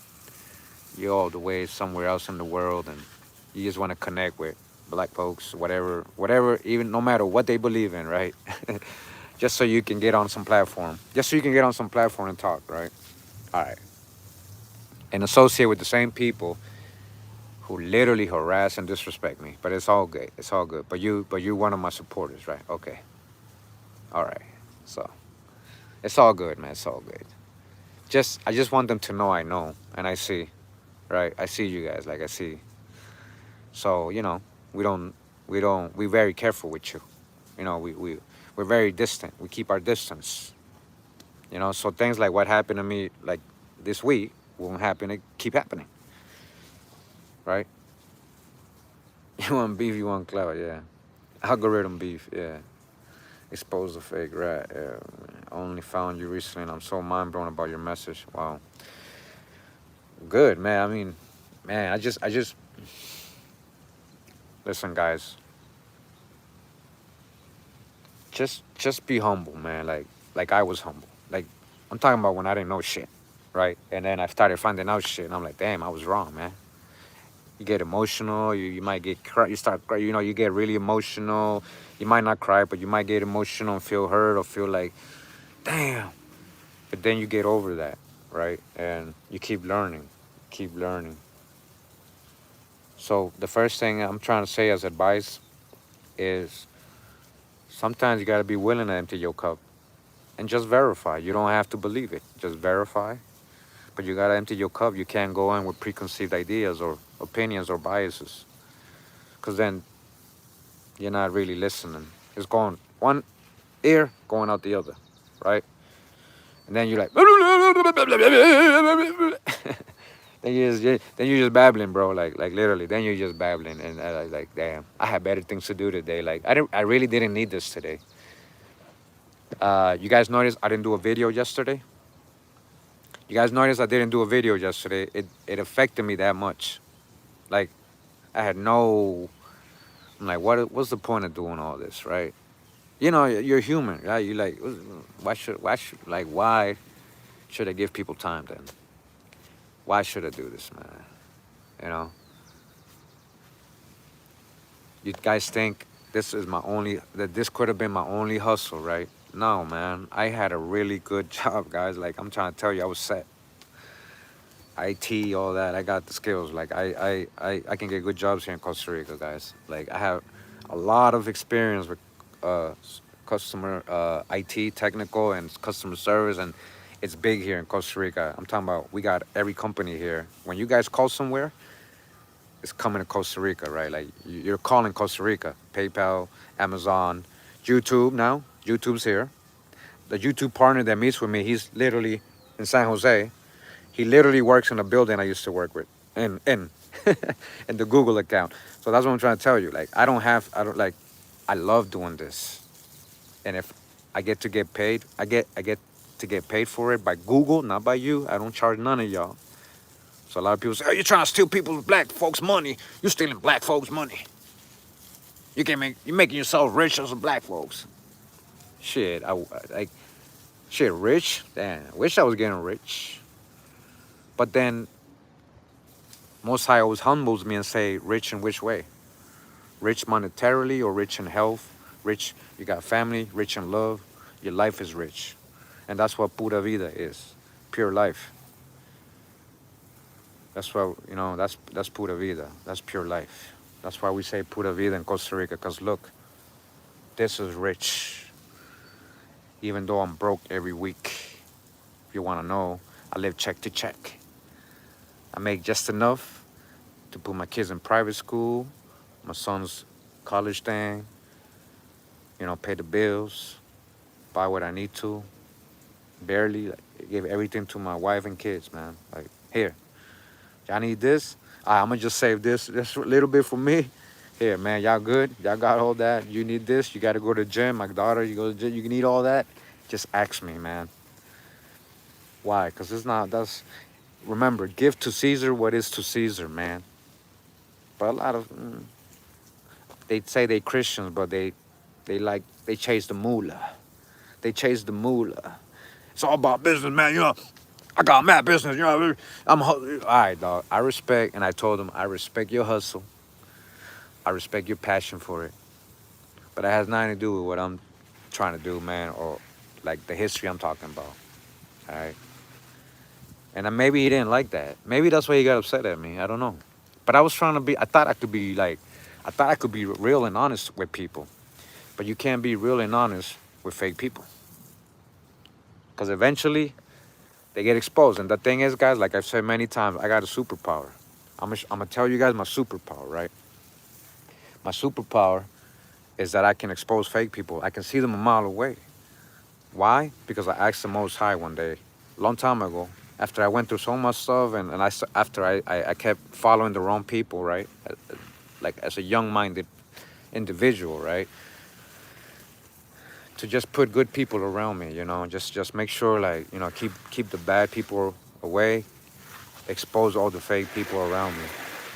You're all the way somewhere else in the world, and you just want to connect with black folks, whatever, even no matter what they believe in, right? Just so you can get on some platform. Just so you can get on some platform and talk, right? All right. And associate with the same people who literally harass and disrespect me. But it's all good. It's all good. But you're one of my supporters, right? Okay. All right. So it's all good, man. It's all good. I just want them to know I know and I see, right? I see you guys, like I see. So, you know, we're very careful with you. You know, we're very distant. We keep our distance. You know, so things like what happened to me like this week won't happen to keep happening. Right? You want beef, you want clout, yeah. Algorithm beef, yeah. Expose the fake, right? Yeah. I only found you recently and I'm so mind blown about your message. Wow. Good, man. I mean, man, I just listen, guys. Just be humble, man. Like I was humble. Like I'm talking about when I didn't know shit, right? And then I started finding out shit, and I'm like, damn, I was wrong, man. You get emotional. You might get you start cry. You know, you get really emotional. You might not cry, but you might get emotional and feel hurt or feel like, damn. But then you get over that, right? And you keep learning, keep learning. So the first thing I'm trying to say as advice is sometimes you got to be willing to empty your cup and just verify. You don't have to believe it. Just verify. But you got to empty your cup. You can't go in with preconceived ideas or opinions or biases. Because then you're not really listening. It's going one ear, going out the other, right? And then you're like, then you're just babbling, bro. Like literally. Then you're just babbling, and like, damn, I had better things to do today. Like I really didn't need this today. You guys noticed I didn't do a video yesterday? You guys noticed I didn't do a video yesterday? It affected me that much. Like, I had no... I'm like, what's the point of doing all this, right? You know, you're human, right? You're like, why should I give people time then? Why should I do this, man? You know? You guys think this is my only, that this could have been my only hustle, right? No, man, I had a really good job, guys. Like, I'm trying to tell you, I was set. IT, all that, I got the skills. Like, I can get good jobs here in Costa Rica, guys. Like, I have a lot of experience with customer IT, technical, and customer service, and it's big here in Costa Rica. I'm talking about, we got every company here. When you guys call somewhere, it's coming to Costa Rica, right? Like, you're calling Costa Rica. PayPal, Amazon, YouTube now. YouTube's here. The YouTube partner that meets with me, he's literally in San Jose. He literally works in a building I used to work with, in in the Google account. So that's what I'm trying to tell you. Like, I don't like, I love doing this. And if I get to get paid, I get to get paid for it by Google, not by you. I don't charge none of y'all. So a lot of people say, "Oh, you're trying to steal people's black folks' money. You're stealing black folks' money. You're making yourself rich as a black folks." Shit, shit, rich. Damn, I wish I was getting rich. But then, Most High always humbles me and say, "Rich in which way? Rich monetarily or rich in health? Rich, you got family. Rich in love. Your life is rich, and that's what pura vida is, pure life." That's what, that's pura vida. That's pure life. That's why we say pura vida in Costa Rica, because look, this is rich. Even though I'm broke every week. If you want to know, I live check to check. I make just enough to put my kids in private school, my son's college thing, pay the bills, buy what I need to. Barely, like, give everything to my wife and kids, man. Like, here, y'all need this? I'm gonna just save this a little bit for me. Here, man, y'all good? Y'all got all that? You need this? You gotta go to the gym. My daughter, you go to the gym, you need all that? Just ask me, man. Why? Because remember, give to Caesar what is to Caesar, man. But a lot of, they say they Christians, but they chase the moolah. They chase the moolah. It's all about business, man, I got mad business, all right, dog. I respect, and I told him, I respect your hustle. I respect your passion for it. But it has nothing to do with what I'm trying to do, man, or like the history I'm talking about. All right. And then maybe he didn't like that. Maybe that's why he got upset at me. I don't know. But I thought I could be real and honest with people. But you can't be real and honest with fake people. Because eventually, they get exposed. And the thing is, guys, like I've said many times, I got a superpower. I'm gonna tell you guys my superpower, right? My superpower is that I can expose fake people. I can see them a mile away. Why? Because I asked the Most High one day, a long time ago, after I went through so much stuff, and after I kept following the wrong people, right? Like, as a young-minded individual, right? To just put good people around me, just make sure, like, keep the bad people away, expose all the fake people around me,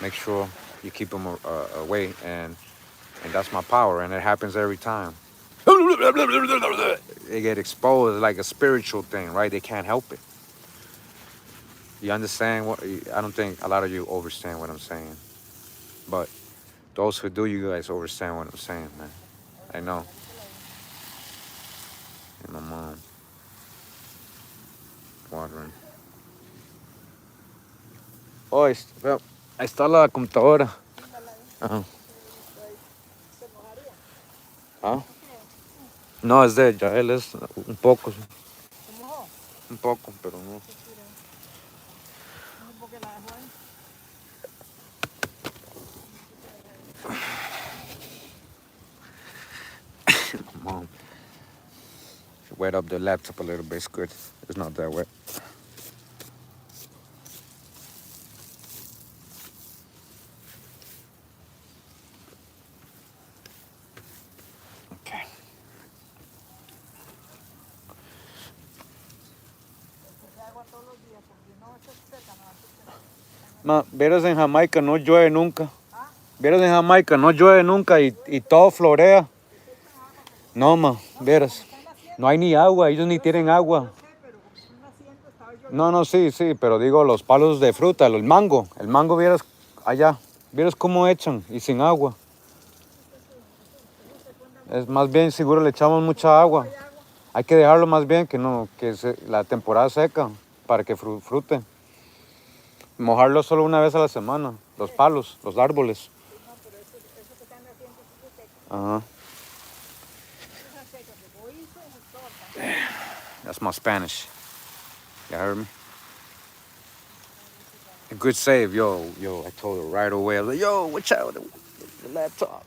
make sure you keep them away, and that's my power, and it happens every time. They get exposed like a spiritual thing, right? They can't help it. You understand I don't think a lot of you understand what I'm saying, but those who do, you guys understand what I'm saying, man. I know. And my mom watering. Oh, ahí está la computadora. Ajá. ¿Ah? No, es de ella, él es un poco. Un poco, pero no. Mom, wet up the laptop a little bit. It's good. It's not that wet. Okay. Ma, vieras en Jamaica no llueve nunca. Vieras en Jamaica no llueve nunca y todo florea. No, ma, vieras. No hay ni agua, ellos ni tienen agua. No, sí, pero digo los palos de fruta, el mango vieras allá, vieras cómo echan y sin agua. Es más bien, seguro le echamos mucha agua. Hay que dejarlo más bien que no, la temporada seca para que frute. Mojarlo solo una vez a la semana. Los palos, los árboles. Ajá. That's my Spanish. You heard me? A good save, yo. I told her right away. I was like, yo, watch out, the laptop.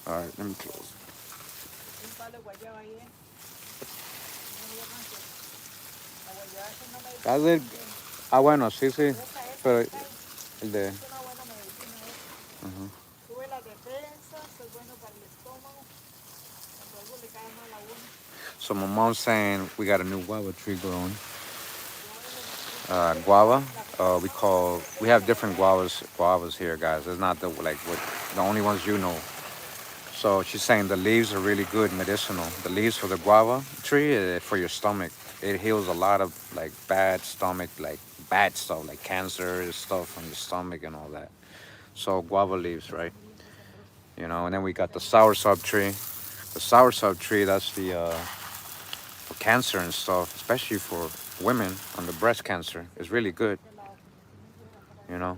All right, let me close. That's it. Ah, bueno, sí, sí. Pero el de... So my mom's saying we got a new guava tree growing. Guava. We have different guavas here, guys. It's not the only ones you know. So she's saying the leaves are really good medicinal. The leaves for the guava tree for your stomach. It heals a lot of like bad stomach, like bad stuff, like cancer stuff from the stomach and all that. So guava leaves, right? You know, and then we got the soursop tree. The soursop tree, that's the for cancer and stuff, especially for women on the breast cancer. It's really good. You know.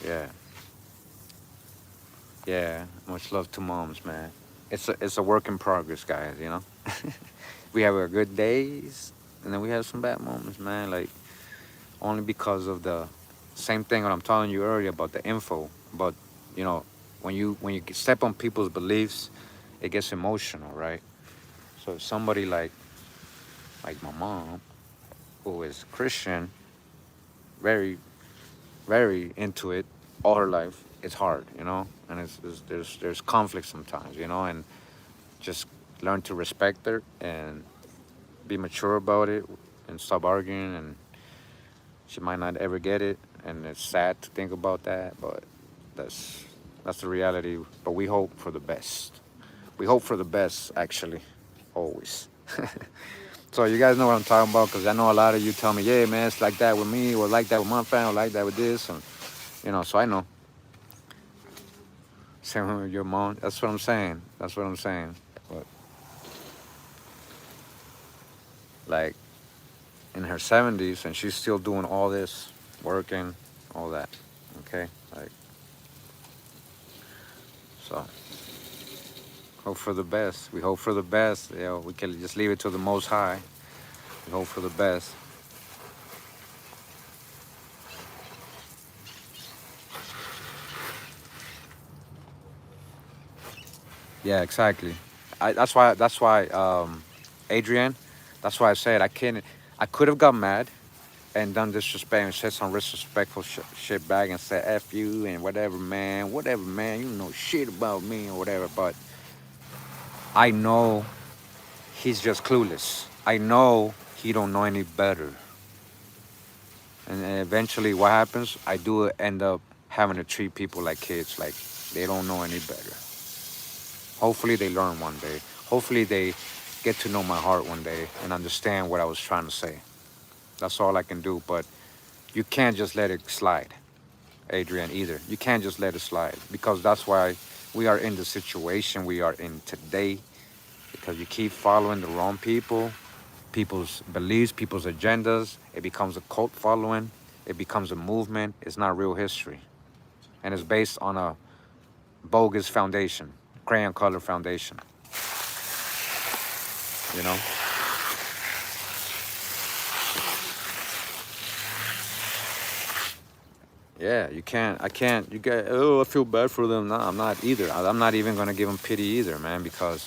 Yeah. Yeah. Much love to moms, man. It's a work in progress, guys. You know. We have our good days, and then we have some bad moments, man. Like only because of the same thing that I'm telling you earlier about the info. But you know, when you step on people's beliefs, it gets emotional, right? So if somebody like my mom, who is Christian, very very into it all her life, it's hard, you know, and there's conflict sometimes, you know, and just learn to respect her and be mature about it and stop arguing. And she might not ever get it, and it's sad to think about that, but that's the reality. But we hope for the best. We hope for the best, actually, always. So you guys know what I'm talking about, because I know a lot of you tell me, yeah, man, it's like that with me, or like that with my family, or like that with this, and you know, so I know. Same with your mom. That's what I'm saying. That's what I'm saying. But like in her 70s, and she's still doing all this, working, all that. Okay, like so. Hope for the best. We hope for the best. You know, we can just leave it to the Most High. We hope for the best. Yeah, exactly. That's why, Adrian. That's why I said I can't. I could have got mad and done disrespect and said some disrespectful shit back and said "f you" and whatever, man. Whatever, man. You know shit about me or whatever. But I know he's just clueless. I know he don't know any better. And eventually, what happens? I do end up having to treat people like kids, like they don't know any better. Hopefully they learn one day. Hopefully they get to know my heart one day and understand what I was trying to say. That's all I can do. But you can't just let it slide, Adrian, either. You can't just let it slide, because that's why we are in the situation we are in today, because you keep following the wrong people, people's beliefs, people's agendas. It becomes a cult following. It becomes a movement. It's not real history. And it's based on a bogus foundation, crayon color foundation. You know? Yeah, you can't, you get, oh, I feel bad for them. No, I'm not either. I'm not even going to give them pity either, man, because